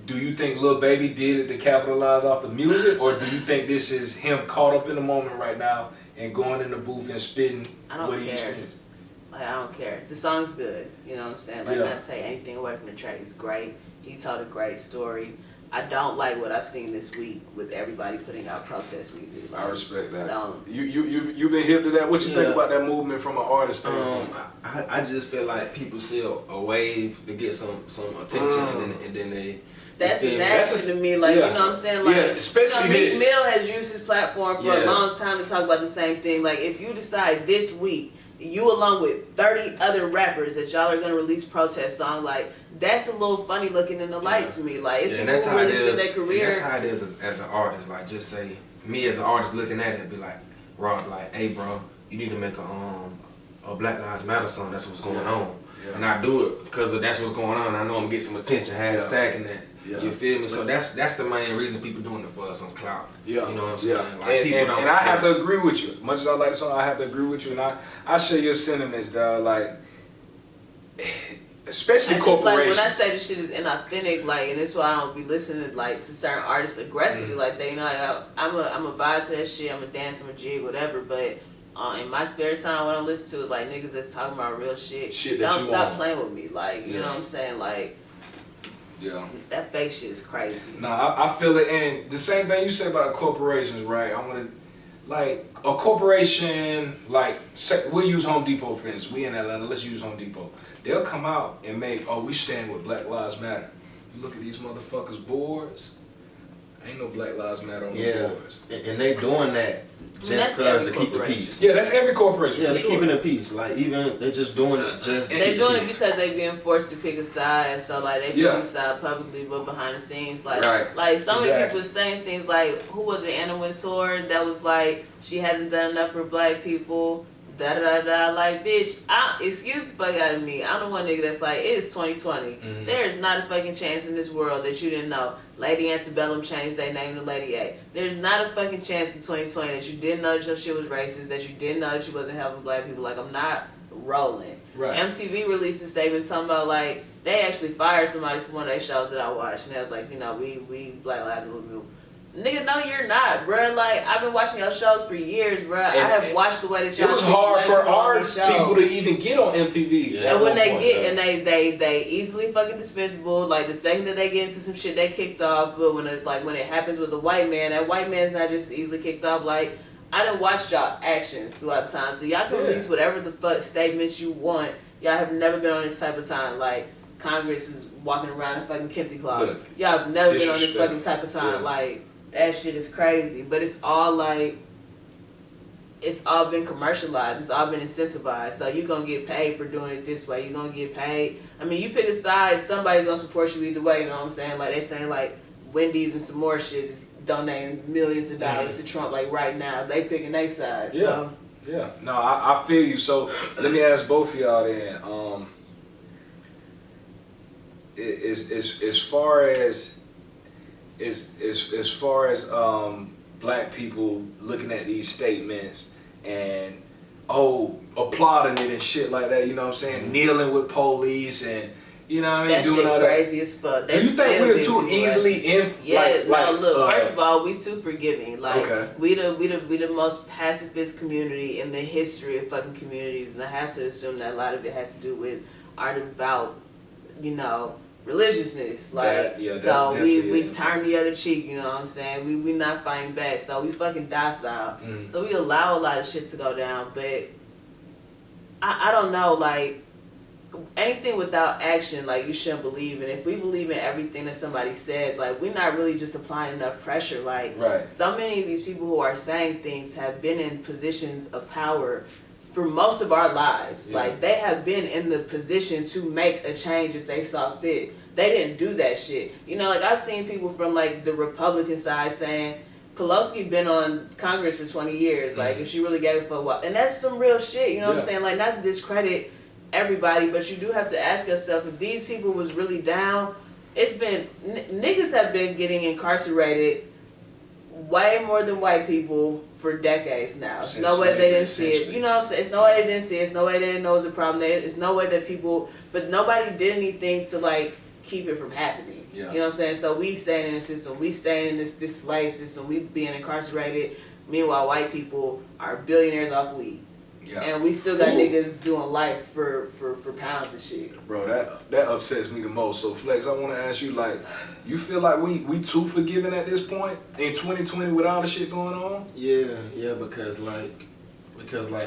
Do you think Lil Baby did it to capitalize off the music, or do you think this is him caught up in the moment right now and going in the booth and spitting what he experienced? Like, I don't care. The song's good. You know what I'm saying? Like, not to take anything away from the track. It's great. He told a great story. I don't like what I've seen this week with everybody putting out protest music. Like, I respect that. You been hip to that? What you think about that movement from an artist standpoint? I just feel like people see a wave to get some attention, and then they. That's nasty to me. Like, you know what I'm saying? Like, especially Meek Mill has used his platform for a long time to talk about the same thing. Like, if you decide this week, you along with 30 other rappers that y'all are gonna release protest song, like, that's a little funny looking in the light to me. Like, it's people who really spend their career. That's how it is as an artist. Like, just say me as an artist looking at it, be like, Rob, like, hey, bro, you need to make a Black Lives Matter song. That's what's going on. Yeah. And I do it because that's what's going on. I know I'm gonna get some attention, hashtagging that. Yeah. You feel me? So that's the main reason people doing it for some clout. Yeah. You know what I'm saying? Like, and I have to agree with you. As much as I like the song, I have to agree with you, and I share your sentiments, dog. Like, especially corporations. Like, when I say this shit is inauthentic, like, and that's why I don't be listening like to certain artists aggressively. Like, they, you know, like, I'm a vibe to that shit. I'm a dance, I'm a jig, whatever. But in my spare time, what I listen to is like niggas that's talking about real shit. Don't stop playing with me, like, you know what I'm saying, like. Yeah. That fake shit is crazy. Nah, I feel it, and the same thing you said about corporations, right? I want to, like, a corporation, like, we'll use Home Depot for instance. We in Atlanta, let's use Home Depot. They'll come out and make, we stand with Black Lives Matter. You look at these motherfuckers' boards, Ain't no Black Lives Matter on the Yeah, boards. and they doing that just because to keep the peace. Yeah, that's every corporation. Yeah, for they're sure. keeping the peace. Like even they're just doing it just. to They're keep doing the it peace. because they being forced to pick a side. So like they pick a side publicly, but behind the scenes, like some of the people saying things like, who was it, Anna Wintour, that was like, she hasn't done enough for black people. Da da da. Like, bitch, excuse the fuck out of me. I'm the one nigga that's like, it is 2020. Mm-hmm. There is not a fucking chance in this world that you didn't know Lady Antebellum changed their name to Lady A. There's not a fucking chance in 2020 that you didn't know that your shit was racist, that you didn't know that you wasn't helping black people. Like, I'm not rolling. Right. MTV released a statement talking about, like, they actually fired somebody from one of their shows that I watched, and they was like, you know, we Black Lives Matter. Nigga, no, you're not, bruh. Like, I've been watching your shows for years, bruh. I have watched the way that y'all. It was hard for our people to even get on MTV. And when they get, and they easily fucking dispensable. Like, the second that they get into some shit, they kicked off. But when it happens with the white man, that white man's not just easily kicked off. Like, I done watched y'all actions throughout time, so y'all can release whatever the fuck statements you want. Y'all have never been on this type of time. Like, Congress is walking around in fucking Kente cloths. Y'all have never been on this fucking type of time. Like, that shit is crazy. But it's all like, it's all been commercialized. It's all been incentivized. So you're going to get paid for doing it this way. You're going to get paid. I mean, you pick a side, somebody's going to support you either way, you know what I'm saying? Like, they saying, like, Wendy's and some more shit is donating millions of dollars to Trump, like, right now. They picking their side. Yeah. So. Yeah. No, I feel you. So let me ask both of y'all then. As far as black people looking at these statements and applauding it and shit like that, you know what I'm saying, kneeling with police and you know what I mean, that doing shit all that. crazy as fuck. Do you think we're too easily look, first of all, we too forgiving. Like, okay. we the most pacifist community in the history of fucking communities, and I have to assume that a lot of it has to do with our devout, you know, religiousness. Like, so we turn the other cheek, you know what I'm saying? We not fighting back, so we fucking docile. So we allow a lot of shit to go down, but I don't know, like, anything without action, like, you shouldn't believe. And if we believe in everything that somebody says, like, we're not really just applying enough pressure. Like, so many of these people who are saying things have been in positions of power for most of our lives. Like, they have been in the position to make a change if they saw fit. They didn't do that shit. You know, like, I've seen people from, like, the Republican side saying, Pelosi been on Congress for 20 years. Like, if she really gave it for a while. And that's some real shit, you know what I'm saying? Like, not to discredit everybody, but you do have to ask yourself, if these people was really down, it's been, niggas have been getting incarcerated way more than white people for decades now. There's no way they didn't see it. You know what I'm saying? It's no way they didn't see it. It's no way they didn't know it was a problem. It's no way that people, but nobody did anything to, like, keep it from happening. You know what I'm saying? So we staying in the system. We staying in this slave system. We being incarcerated. Meanwhile, white people are billionaires off weed. And we still got niggas doing life for pounds and shit. Bro, that upsets me the most. So Flex, I want to ask you, like, you feel like we too forgiving at this point in 2020 with all the shit going on? Yeah, because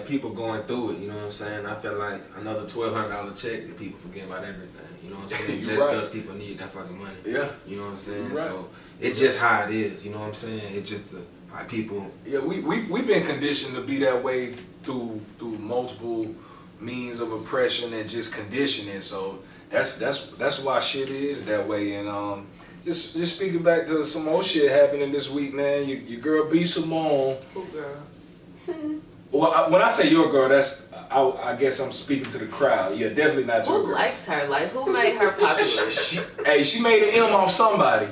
people going through it, you know what I'm saying? I feel like another $1,200 check and people forget about everything, you know what I'm saying? Just because people need that fucking money. Yeah. You know what I'm saying? So it's just how it is, you know what I'm saying? It's just like people. Yeah, we've been conditioned to be that way through multiple means of oppression and just conditioning. So that's why shit is that way. And just speaking back to some more shit happening this week, man. Your girl B Simone. Who girl? Well, when I say your girl, that's I guess I'm speaking to the crowd. Yeah, definitely not your girl. Who likes her? Like, who made her popular? She made an M off somebody.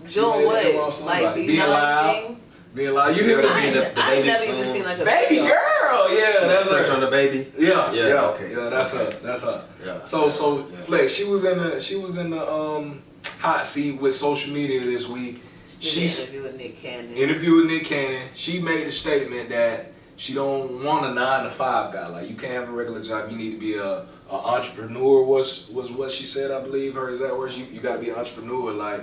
Doing what? Like, being loud. Being loud. You hear the baby? I ain't never even seen like a baby girl. Yeah, that's her. Fresh on the baby. Yeah. Okay. Yeah, that's her. That's her. Yeah. So Flex, she was in the hot seat with social media this week. She's interview with Nick Cannon. Interview with Nick Cannon. She made a statement that she don't want a 9-to-5 guy. Like, you can't have a regular job. You need to be a entrepreneur. Was what she said, I believe. Her exact words. You got to be an entrepreneur. Like,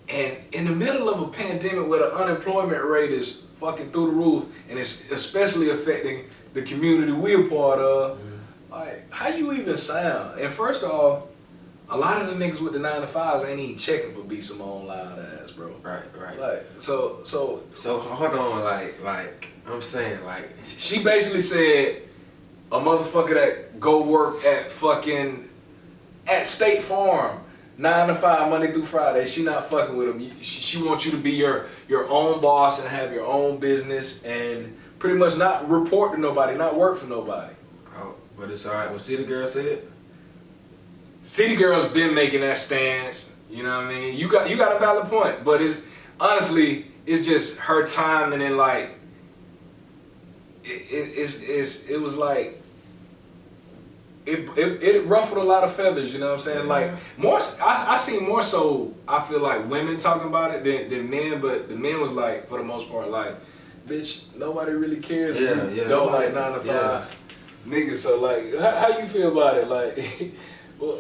and in the middle of a pandemic where the unemployment rate is fucking through the roof, and it's especially affecting the community we're part of, like, how you even sound? And first off, a lot of the niggas with the 9 to 5s ain't even checking for B Simone loud ass, bro. Right. Like, so hold on, like I'm saying, like she basically said a motherfucker that go work at State Farm 9 to 5 Monday through Friday, she not fucking with him. She wants you to be your own boss and have your own business and pretty much not report to nobody, not work for nobody. Oh, but it's alright. What City Girl said? City Girl's been making that stance. You know what I mean? You got a valid point, but it's honestly it's just her time, and then like it was like. It ruffled a lot of feathers, you know what I'm saying? Like I see more so. I feel like women talking about it than men, but the men was like, for the most part, like, bitch, nobody really cares. If you don't like 9 to 5 niggas. So like, how you feel about it? Like, well,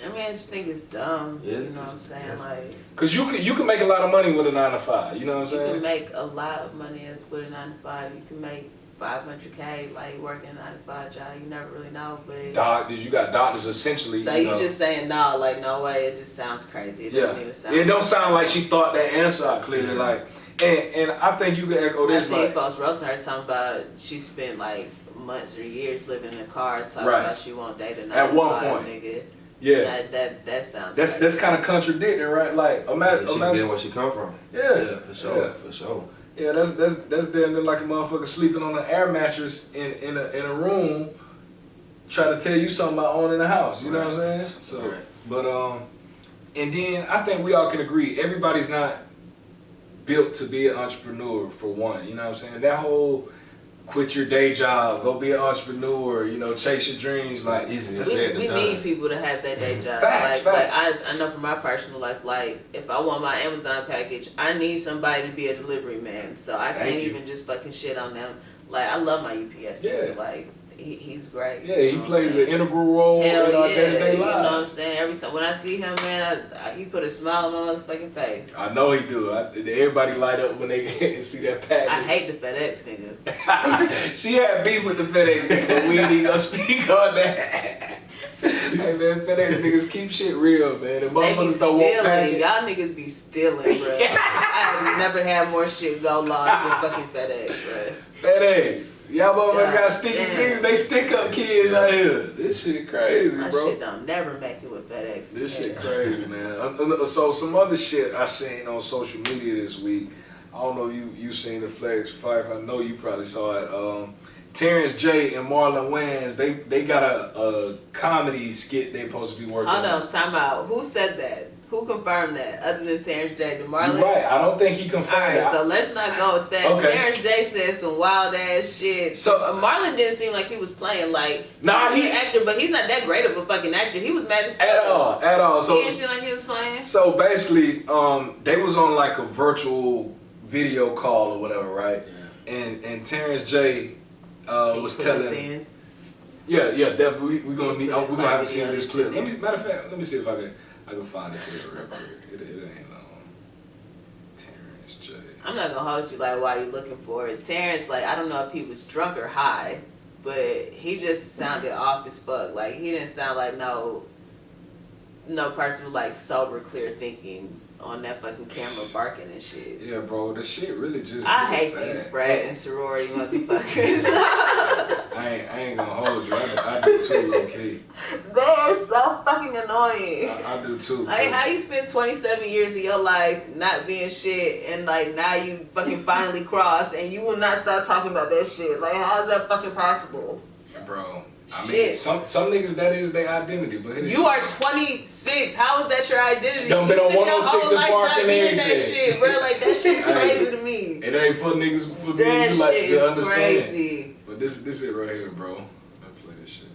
I mean, I just think it's dumb. Yeah, you know what I'm saying? Like, cause you can make a lot of money with a 9 to 5. You know what I'm saying? You can make a lot of money as with a 9 to 5. You can make $500K like working a 9 to 5 job. You never really know, but Doctors, you got doctors essentially. So you just saying no, like no way. It just sounds crazy. It doesn't even sound. It don't sound like she thought that answer out clearly. Like, and I think you can echo this. I seen folks roasting her talking about she spent like months or years living in a car talking about she won't date a 9 at to one 5 point. nigga. Yeah, that sounds. That's kind of contradicting, right? Like, imagine where she come from. Yeah, for sure. Yeah, that's damn near like a motherfucker sleeping on an air mattress in a room, trying to tell you something about owning a house. You know what I'm saying? So, but and then I think we all can agree everybody's not built to be an entrepreneur for one. You know what I'm saying? That whole quit your day job, go be an entrepreneur, you know, chase your dreams. Like, easy we need people to have that day job. Facts. Like I know from my personal life, like if I want my Amazon package, I need somebody to be a delivery man. So I can't even just fucking shit on them. Like I love my UPS dude. Like he's great. Yeah, he plays an integral role in our day-to-day lives. You know what I'm saying? Every time when I see him, man, he put a smile on my motherfucking face. I know he do. Everybody light up when they see that package. I hate the FedEx nigga. She had beef with the FedEx nigga, but we ain't even gonna speak on that. Hey man, FedEx niggas keep shit real, man. The motherfuckers don't want packages. Y'all niggas be stealing, bro. I have never had more shit go lost than fucking FedEx, bro. FedEx. Y'all motherfuckers got sticky fingers, they stick up kids out here. This shit crazy, bro. My shit don't never make it with FedEx. This shit crazy, man. So some other shit I seen on social media this week. I don't know you seen the Flex Fife. I know you probably saw it. Terrence J and Marlon Wayans, they got a comedy skit they supposed to be working on. Hold on, time out. Who said that? Who confirmed that? Other than Terrence J, the Marlon? You're right. I don't think he confirmed that. So let's not go with that. Okay. Terrence J said some wild ass shit. So Marlon didn't seem like he was playing like. Nah, he's an actor, but he's not that great of a fucking actor. He was mad as fuck. At all. So he didn't seem like he was playing. So basically, they was on like a virtual video call or whatever, right? Yeah. And Terrence J was telling. Yeah, definitely. We're gonna have to see this clip. Matter of fact, let me see if I can find it clip real quick. It ain't long. Terrence J. I'm not gonna hold you like while you looking for it. Terrence, like I don't know if he was drunk or high, but he just sounded off as fuck. Like he didn't sound like no person with like sober, clear thinking on that fucking camera barking and shit. Yeah, bro, the shit really just. I hate these frat and sorority motherfuckers. I ain't gonna hold you. I do too, low key. They're so fucking annoying. I do too. Like how you spend 27 years of your life not being shit, and like now you fucking finally cross, and you will not stop talking about that shit. Like how is that fucking possible? Bro. I mean, some niggas that is their identity, but you are 26. How is that your identity? Done been on 106 and Park and everything. That shit, bro. Like that shit's crazy to me. It ain't for niggas for me. That You like shit to is understand. Crazy. But this it right here, bro. Let's play this shit.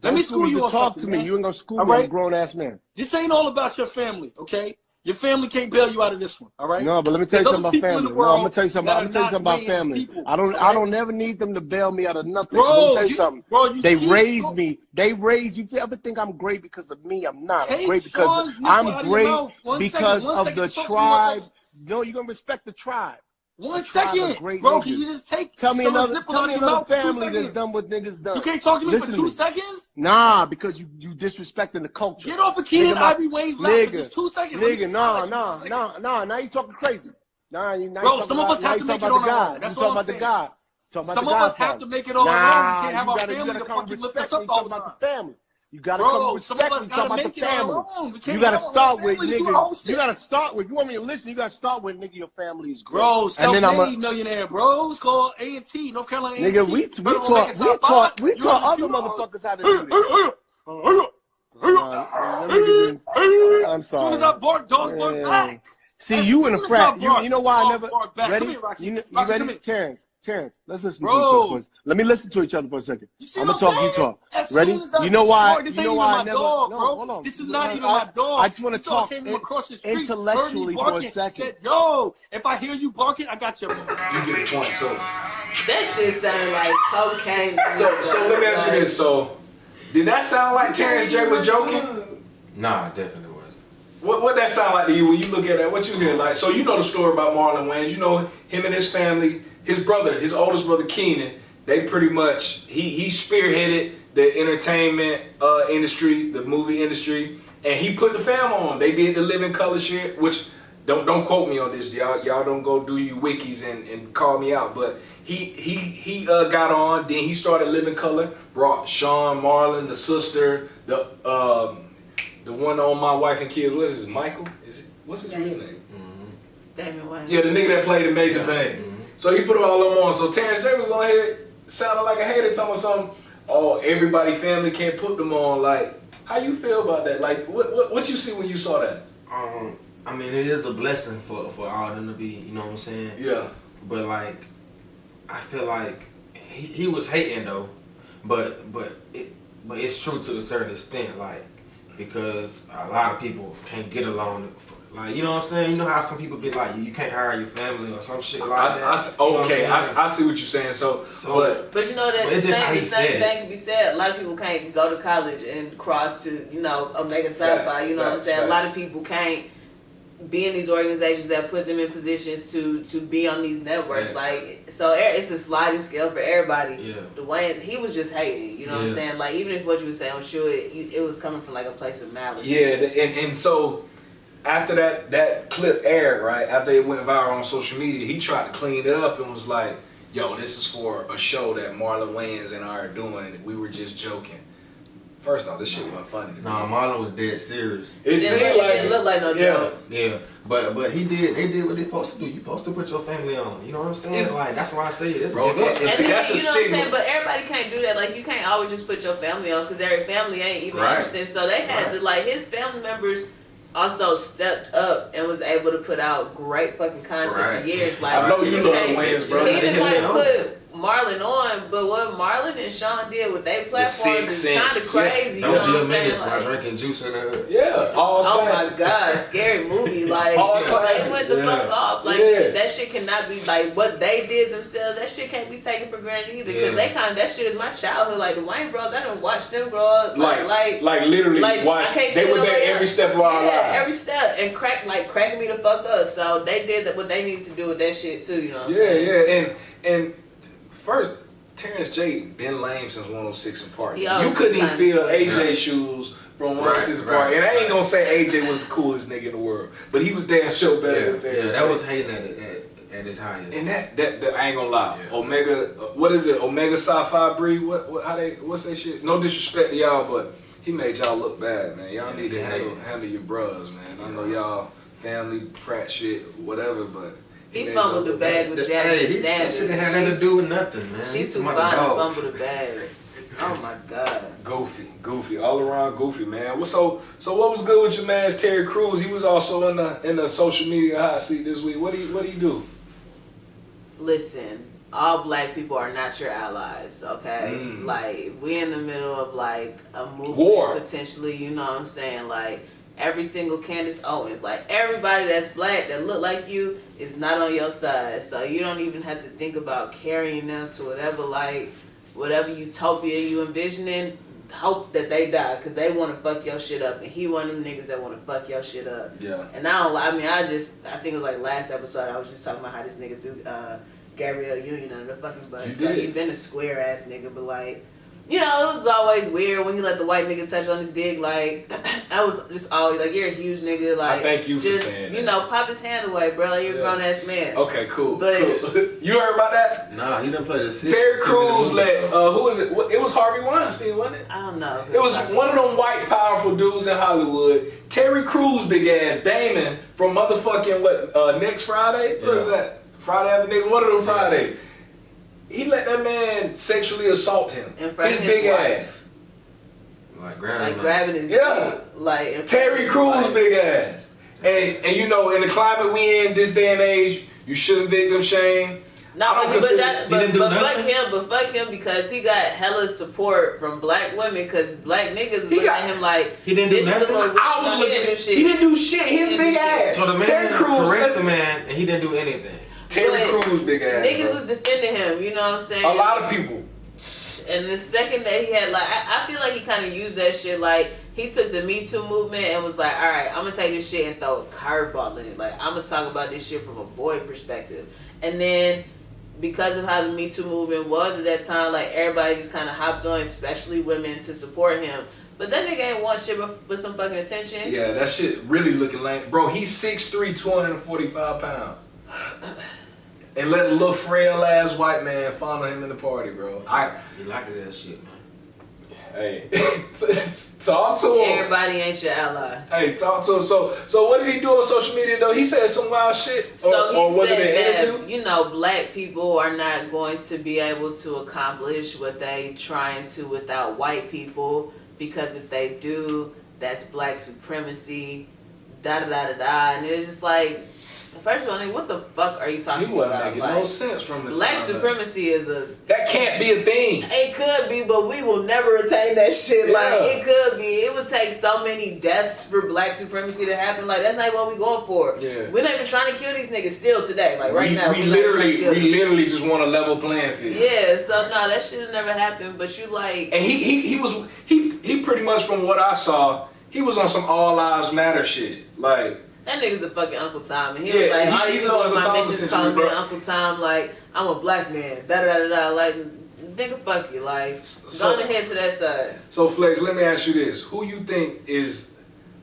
Let me school you on talk something, to me. man. You ain't gonna school me. I'm a grown ass man. This ain't all about your family, okay? Your family can't bail you out of this one, all right? No, but let me tell you something about family. No, I'm gonna tell you something. I'm gonna tell you something about family. People, I don't never need them to bail me out of nothing. Bro, I'm gonna tell you something. Bro, they raised me. They raised you. If you ever think I'm great because of me, I'm not. I'm great because of the tribe. No, you're gonna respect the tribe. 1 tribe of second, great bro. niggas. Can you just take Tell me someone's another, nipple tell out me of your another mouth for 2 family that's seconds? done what niggas done. You can't talk to me Listen for to 2 me. seconds? Nah, because you disrespecting the culture. Get off of Keenan Nigga, my- Ivory Wayne's lap for nigga, just 2 seconds. Let me Nigga, just nah, silence you for a second. now you talking crazy. Now you Bro, talking some of about, us now have you to talking make it about on the our God. own. That's You all talking I'm about the saying. God. Talking about Some the of God us have part. to make it on our own. We can't have our you family gotta to come fucking lift respect us when up you all talk the about time. the family. You gotta come Bro, with some of respect us when you talk gotta about the make it on family. our own. We can't You gotta have a whole start with, family to do our nigga, whole shit. you gotta start with, if you want me to listen, you gotta start with, nigga, your family is great. Bro, And then self-made millionaire, bro. It's called A&T, North Carolina A&T. nigga, we taught other motherfuckers how to do this. I'm As soon as sorry. I bark, dogs bark back. See, As you in soon a as frat. I bark, You know why I dogs never bark back. Come ready? here, Rocky. You Rocky, ready? come here. Terrence, let's listen Bro. to each other for a second. Let me listen to each other for a second. You see I'm what gonna I'm talk, you saying? talk. As Ready? soon as I You know why? bark, this You ain't know even why I my never? dog, No, bro. hold on. This is not even my dog. I just want to This dog talk came from across the street, heard me intellectually for a barking, second. said, yo, if I hear you barking, I got your You get the point. So That shit sounded like cocaine. so let me ask you this. So did that sound like Terrence J was joking? Nah, definitely wasn't. What that sound like to you when you look at that? What you hear? Like, so you know the story about Marlon Wayans. You know him and his family, his brother, his oldest brother Keenan. They pretty much he spearheaded the entertainment industry, the movie industry, and he put the fam on. They did the Living Color shit, which don't quote me on this, y'all. Y'all don't go do your wikis and call me out, but he got on. Then he started Living Color. Brought Sean, Marlon, the sister, the one on My Wife and Kids. What's his Michael? What's his real name? Damon Wayans. Yeah, the nigga that played in Major Pain. So he put all them on. So Terrence J was on here sounding like a hater, telling something. Oh, everybody family can't put them on. Like, how you feel about that? Like, what you see when you saw that? I mean, it is a blessing for all them to be, you know what I'm saying? Yeah. But like, I feel like he was hating though, but it's true to a certain extent, like, because a lot of people can't get along. Like, you know what I'm saying? You know how some people be like, you can't hire your family or some shit like that. I see what you're saying. So but you know that the it's same thing can be said. A lot of people can't go to college and cross to, you know, Omega Psi Phi. You know what I'm saying? A lot of people can't be in these organizations that put them in positions to be on these networks. Like, so it's a sliding scale for everybody. Yeah. The way he was just hating, you know what I'm saying? Like, even if what you were saying was sure, it was coming from like a place of malice. yeah, and so after that clip aired, right, after it went viral on social media, he tried to clean it up and was like, yo, this is for a show that Marlon Wayans and I are doing. We were just joking. First off, this shit wasn't funny to me. Nah, Marlon was dead serious. It seemed like it looked like no joke. Yeah, but they did what they supposed to do. You supposed to put your family on. You know what I'm saying? It's like, that's why I say it's bro, give up. and see, that's a you know what I'm stigma. saying? But everybody can't do that. Like, you can't always just put your family on because every family ain't even Right. interested. So they had to, like, his family members also stepped up and was able to put out great fucking content for years. Like, I know you love can't- Wayans, bro. He didn't They like put Marlon on, but what Marlon and Sean did with their platforms is kind of crazy. You know Don't what be I'm a saying? by Like, drinking juice in the hood. Yeah, all oh my classics. god, scary movie. Like, All they classics. went the fuck off. Like, Yeah. that shit cannot be, like, what they did themselves, that shit can't be taken for granted either. Because they that shit is my childhood. Like, the Wayne Bros, I done watched them grow up. Like literally watch. They were there every step of our lives. every step. And cracking me the fuck up. So they did what they needed to do with that shit too, you know what I'm saying? Yeah. And first, Terrence J been lame since 106 and Park. He You always couldn't even been feel lame. AJ shoes from 106 and Park. Right, And I ain't right. gonna say AJ was the coolest nigga in the world, but he was damn sure better than Terrence J. that was hating at his highest. And that I ain't gonna lie. Yeah. Omega, what is it? Omega Psi-Phi Bree? What's that shit? No disrespect to y'all, but he made y'all look bad, man. Y'all need to handle your bros, man. I know y'all family, frat shit, whatever, but He made fumbled y'all the bag with Jasmine That Sanders. shit had nothing to do with nothing, man. She He's too my fine to dogs. fumble the bag. Oh my god. Goofy, all around goofy, man. So what was good with your man's Terry Crews? He was also in the social media hot seat this week. What do you do? Listen, all black people are not your allies, okay? Like, we in the middle of like a movement War. potentially, you know what I'm saying? Like, every single Candace Owens, like everybody that's black that look like you is not on your side. So you don't even have to think about carrying them to whatever utopia you envisioning. hope that they die because they want to fuck your shit up, and he one of them niggas that want to fuck your shit up. Yeah. And I think it was like last episode I was just talking about how this nigga threw Gabrielle Union under the fucking bus. You So did. he been a square ass nigga, but like, you know, it was always weird when he let the white nigga touch on his dick. Like, I was just always like, you're a huge nigga. Like, I thank you for just, saying you that. know, pop his hand away, bro. Like, you're a Yeah. grown ass man. Okay, cool. But- cool. You heard about that? Nah, he done played the six. Terry Crews let who was it? It was Harvey Weinstein, wasn't it? I don't know. It was one of them white powerful dudes in Hollywood. Terry Crews, big ass Damon from motherfucking next Friday? What is Yeah. that? Friday after next? One of them Fridays. He let that man sexually assault him. In front His of his big wife. ass. Like grabbing his Yeah. dick, like in front Terry of Crews, his wife. big ass. And you know, in the climate we in this day and age, you shouldn't victim shame. No, I don't but consider- he didn't do nothing? but fuck him because he got hella support from black women because black niggas was He looking got- at him like He didn't do this is nothing? the little- I was no, looking he didn't do at shit. He didn't do shit. His He big didn't do ass. shit. So the man Terry Crews, caressed the man and he didn't do anything. Terry But Crews, big ass. Niggas bro. was defending him, you know what I'm saying? A lot of people. And the second that he had, like, I feel like he kind of used that shit. Like, he took the Me Too movement and was like, all right, I'm going to take this shit and throw a curveball in it. Like, I'm going to talk about this shit from a boy perspective. And then, because of how the Me Too movement was at that time, like, everybody just kind of hopped on, especially women, to support him. But that nigga ain't want shit but some fucking attention. Yeah, that shit really looking lame. Bro, he's 6'3", 245 pounds. And let a little frail ass white man fondle him in the party, bro. He liked that shit, man. Hey, talk to him. Everybody ain't your ally. Hey, talk to him. So what did he do on social media though? He said some wild shit, So he or was said it an that, interview? you know, black people are not going to be able to accomplish what they trying to without white people, because if they do, that's black supremacy, da da da da da. And it's just like, first of all, nigga, what the fuck are you He talking wasn't about? making Like, no sense from the black sound of it. supremacy is a... That can't be a thing. It could be, but we will never attain that shit. Like, Yeah. it could be. It would take so many deaths for black supremacy to happen. Like, that's not what we going for. Yeah. We're not even trying to kill these niggas still today. Like, right now. we we're not trying to literally kill them. just want a level playing field. Yeah, so no, that shit never happened. But you like... And he pretty much from what I saw, he was on some all lives matter shit. Like, That nigga's a fucking Uncle Tom, and he Yeah, was like, all he's these an people in my Uncle Tom bitches essentially, calling me bro. Uncle Tom, like, I'm a black man, da da da da, like, nigga, fuck you, like, So- go ahead to that side. so Flex, let me ask you this: who you think is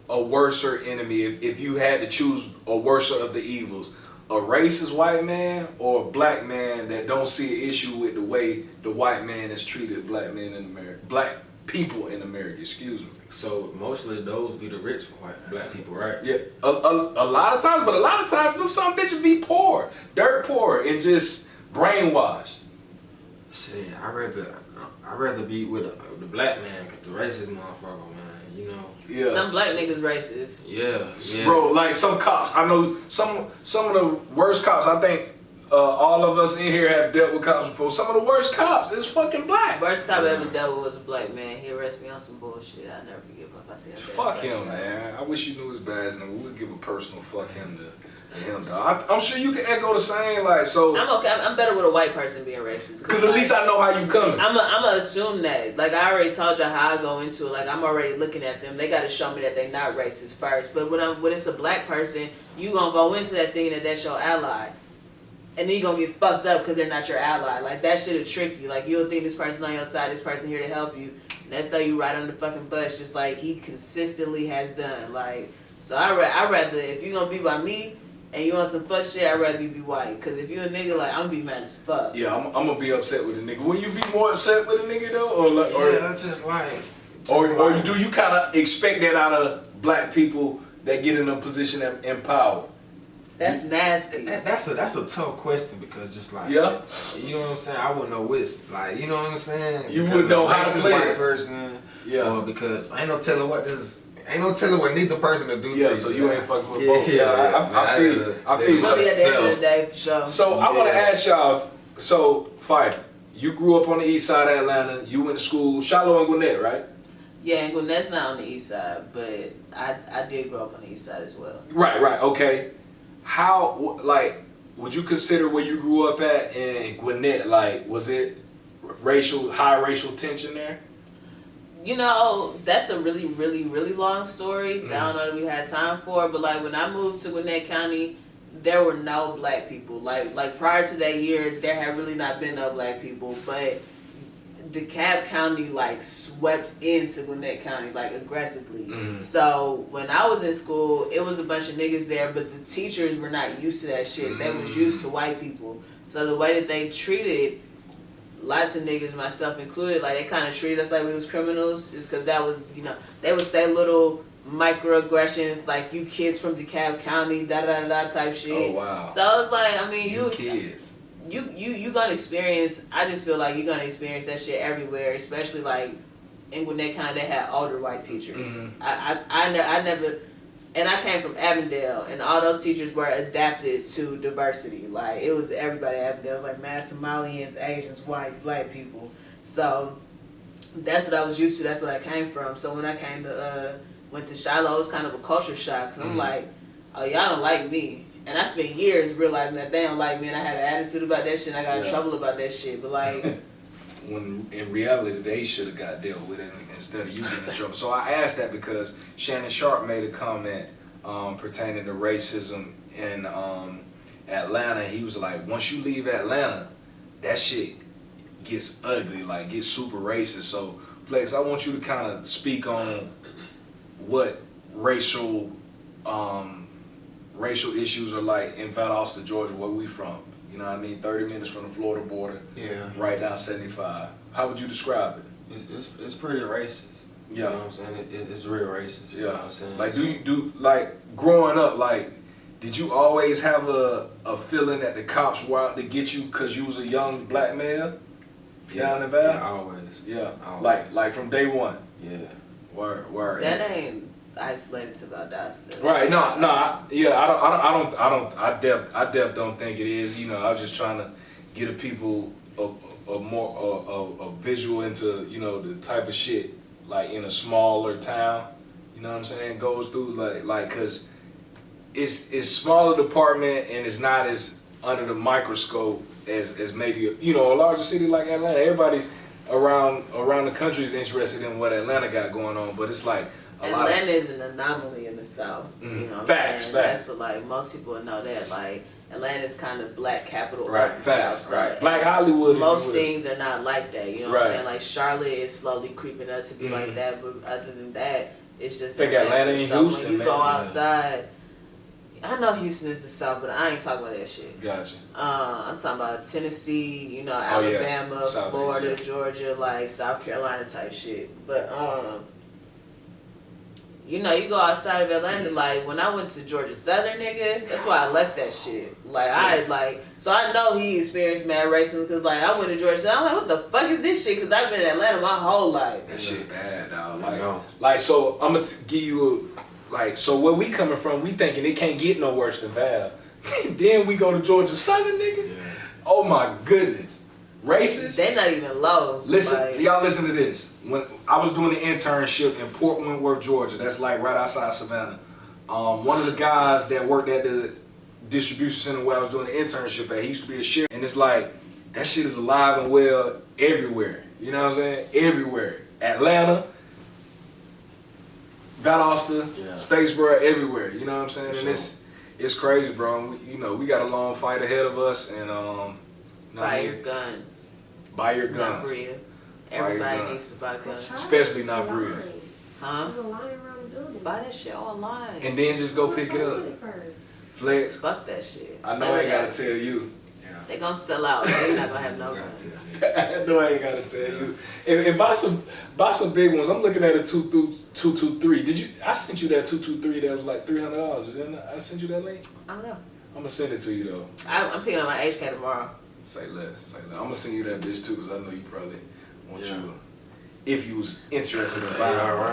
a worser enemy if you had to choose a worser of the evils? A racist white man or a black man that don't see an issue with the way the white man has treated black men in America, black people in America, excuse me. So mostly those be the rich white black people, right? Yeah, a lot of times, but a lot of times them some bitches be poor, dirt poor, and just brainwashed. Shit, I'd rather be with the black man, cause the racist motherfucker, man. You know. Yeah. Some black niggas racist. Yeah. Bro, like some cops. I know some of the worst cops. I think all of us in here have dealt with cops before. Some of the worst cops is fucking black. Worst cop I ever dealt with was a black man. He arrested me on some bullshit. I'll never forgive him if I see him. Fuck him, man. I wish you knew his badge, and we'll give a personal fuck him to him, dog. I'm sure you can echo the same, like, so. I'm okay. I'm better with a white person being racist. Because at least I know how you coming. I'm gonna assume that. Like, I already told y'all how I go into it. Like, I'm already looking at them. They gotta show me that they not racist first. But when it's a black person, you gonna go into that thinking that that's your ally. And then you gonna get fucked up because they're not your ally. Like, that shit'll trick you. Like, you'll think this person on your side, this person here to help you. And they throw you right on the fucking bus, just like he consistently has done. Like, so I rather, if you gonna be by me, and you want some fuck shit, I'd rather you be white. Cause if you a nigga, like, I'm gonna be mad as fuck. Yeah, I'm gonna be upset with a nigga. Will you be more upset with a nigga though, or do you kind of expect that out of black people that get in a position in power? That's nasty. That's a tough question because just like Yeah. you know what I'm saying. I wouldn't know which, like, you know what I'm saying. You Because wouldn't know a how to racist play white it. person. Yeah. Or because ain't no telling what neither person to do. Yeah, to so you you ain't fucking with both. I feel you. But at the end of the day, for sure. So I want to ask y'all. So Fife, you grew up on the east side of Atlanta. You went to school, Shiloh and Gwinnett, right? Yeah, and Gwinnett's not on the east side, but I did grow up on the east side as well. Right. Okay. How, like, would you consider where you grew up at in Gwinnett? Like, was it high racial tension there? You know, that's a really, really, really long story that I don't know that we had time for. But like when I moved to Gwinnett County, there were no black people. Like prior to that year, there had really not been no black people. But DeKalb County like swept into Gwinnett County like aggressively. So when I was in school, it was a bunch of niggas there, but the teachers were not used to that shit. They was used to white people. So the way that they treated lots of niggas, myself included, like they kind of treated us like we was criminals, just because that was, you know, they would say little microaggressions like you kids from DeKalb County, da da da type shit. Oh wow. So it's like, I mean, you kids. You gonna experience. I just feel like you're gonna experience that shit everywhere, especially like in Gwinnett County. They had older white teachers. I never. And I came from Avondale, and all those teachers were adapted to diversity. Like, it was everybody at Avondale. It was like mad Somalians, Asians, whites, black people. So, that's what I was used to. That's what I came from. So, when I came to, went to Shiloh, it was kind of a culture shock. Because I'm like, oh, y'all don't like me. And I spent years realizing that they don't like me, and I had an attitude about that shit, and I got in trouble about that shit. But, like... when in reality they should have got dealt with it instead of you getting in trouble. So I asked that because Shannon Sharp made a comment pertaining to racism in Atlanta. He was like, once you leave Atlanta, that shit gets ugly, like gets super racist. So Flex, I want you to kind of speak on what racial issues are like in Valdosta, Georgia, where we from. You know what I mean? 30 minutes from the Florida border. Yeah. Right down 75. How would you describe it? It's pretty racist. Yeah. You know what I'm saying? It's real racist. Yeah. You know what I'm saying? Like, like, growing up, like, did you always have a feeling that the cops were out to get you because you was a young black male down in Val? Yeah, always. Yeah. Always. Like from day one? Yeah. Word. That ain't isolated to Valdosta. Right. No. I def don't think it is. You know, I was just trying to get a people a visual into, you know, the type of shit like in a smaller town. You know what I'm saying? Goes through like cause it's smaller department and it's not as under the microscope as maybe, you know, a larger city like Atlanta. Everybody's around the country is interested in what Atlanta got going on, but it's like Atlanta is an anomaly in the South. You know what I'm saying? That's what, like, most people know that. Like, Atlanta is kind of black capital of the South Side. Right. Black Hollywood. Most things are not like that. You know what I'm saying? Like, Charlotte is slowly creeping up to be like that, but other than that, it's just I think Atlanta and so Houston, when you go outside, I know Houston is the South, but I ain't talking about that shit. Gotcha. I'm talking about Tennessee, you know, Alabama, Florida, Georgia, like South Carolina type shit. But you know, you go outside of Atlanta, like, when I went to Georgia Southern, nigga, that's why I left that shit. Like, so I know he experienced mad racism, because, like, I went to Georgia Southern, I'm like, what the fuck is this shit? Because I've been in Atlanta my whole life. That shit bad, dog. Like, so, I'm going to give you, so where we coming from, we thinking it can't get no worse than Val. Then we go to Georgia Southern, nigga. Yeah. Oh, my goodness. Racist? They not even low. Listen, y'all listen to this. When I was doing the internship in Port Wentworth, Georgia, that's like right outside Savannah. One of the guys that worked at the distribution center where I was doing the internship at, he used to be a sheriff. And it's like, that shit is alive and well everywhere. You know what I'm saying? Everywhere. Atlanta, Valdosta, Statesboro, everywhere. You know what I'm saying? And it's crazy, bro. And you know, we got a long fight ahead of us, and buy your guns. Buy your guns. Not Bria. Everybody needs to buy guns. Especially not Bria. Huh? Buy that shit online. And then just go pick it up. Flex. Fuck that shit. I know I ain't gotta tell you. They gonna sell out. They're not gonna have no guns. I know I ain't gotta tell you. And buy some big ones. I'm looking at a 223. I sent you that 223 that was like $300. Didn't I sent you that link? I don't know. I'm gonna send it to you though. I'm picking up my HK tomorrow. Say less. I'm gonna send you that bitch too, because I know you probably want you, if you was interested in buying. Yeah,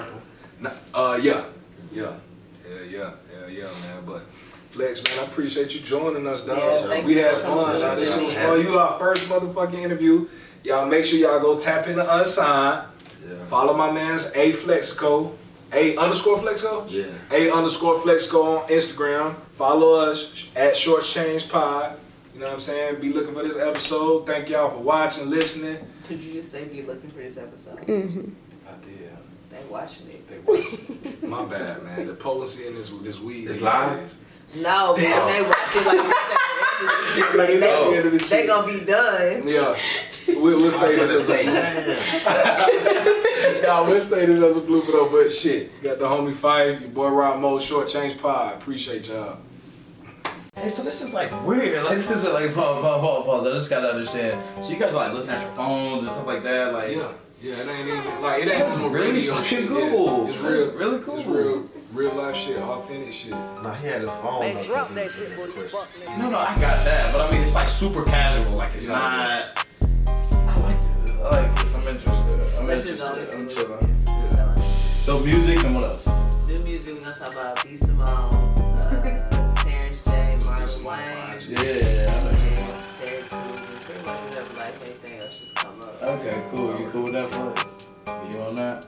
man. But Flex, man, I appreciate you joining us, dog. Yeah, we had fun. This was fun. You our first motherfucking interview. Y'all make sure y'all go tap into Unsigned. Yeah. Follow my man's FleXico. _FleXico? Yeah. _FleXico on Instagram. Follow us at Short Change Pod. You know what I'm saying? Be looking for this episode. Thank y'all for watching, listening. Did you just say be looking for this episode? I did. They watching it. They watching it. My bad, man. The potency in this weed It's live? No, man, they watch it like it's at the end of the shit. They gonna be done. Yeah. We'll say this as a y'all, we'll say this as a blooper though, but shit. Got the homie Fife, your boy Rock Mode, Short Change Pod. Appreciate y'all. Hey, so this is like weird. Like this is like pause. I just gotta understand. So you guys are like looking at your phones and stuff like that. Like yeah, it ain't even like it ain't no really radio fucking shit. cool. Yeah. It's real, really cool. It's real life shit, authentic shit. Nah, he had his phone. Man, drop that shit for these fuck niggas. No, I got that, but I mean it's like super casual. Like it's not. I like this. I like this. I'm interested. I'm chilling. Yeah. So music and what else? New music, we gonna talk about B. Simone, Terrence J, Marlon Wayne. Yeah. Terry Crews, pretty much whatever, like anything else just come up. Okay, cool. You cool with that, Flex? You on that?